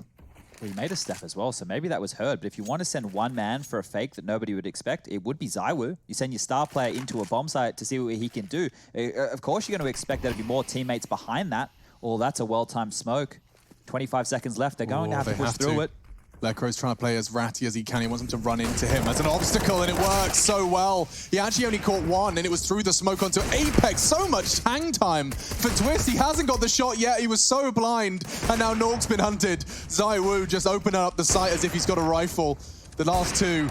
Well, he made a step as well, so maybe that was heard. But if you want to send 1 man for a fake that nobody would expect, it would be ZywOo. You send your star player into a bomb site to see what he can do. Of course, you're going to expect there to be more teammates behind that. Oh, that's a well-timed smoke. 25 seconds left. They're going to have to push through it. Lekro's trying to play as ratty as he can. He wants him to run into him as an obstacle, and it works so well. He actually only caught 1, and it was through the smoke onto Apex. So much hang time for Twist. He hasn't got the shot yet. He was so blind, and now Nork's been hunted. ZywOo just opening up the sight as if he's got a rifle. The last 2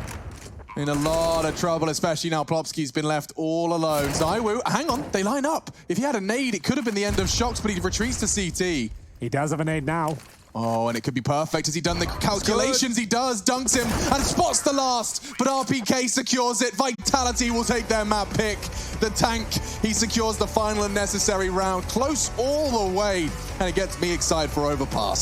in a lot of trouble, especially now Plopsky's been left all alone. ZywOo, hang on, they line up. If he had a nade, it could have been the end of Shox, but he retreats to CT. He does have a nade now. Oh, and it could be perfect. Has he done the calculations? He does, dunks him, and spots the last, but RPK secures it. Vitality will take their map pick. The tank, he secures the final and necessary round. Close all the way, and it gets me excited for Overpass.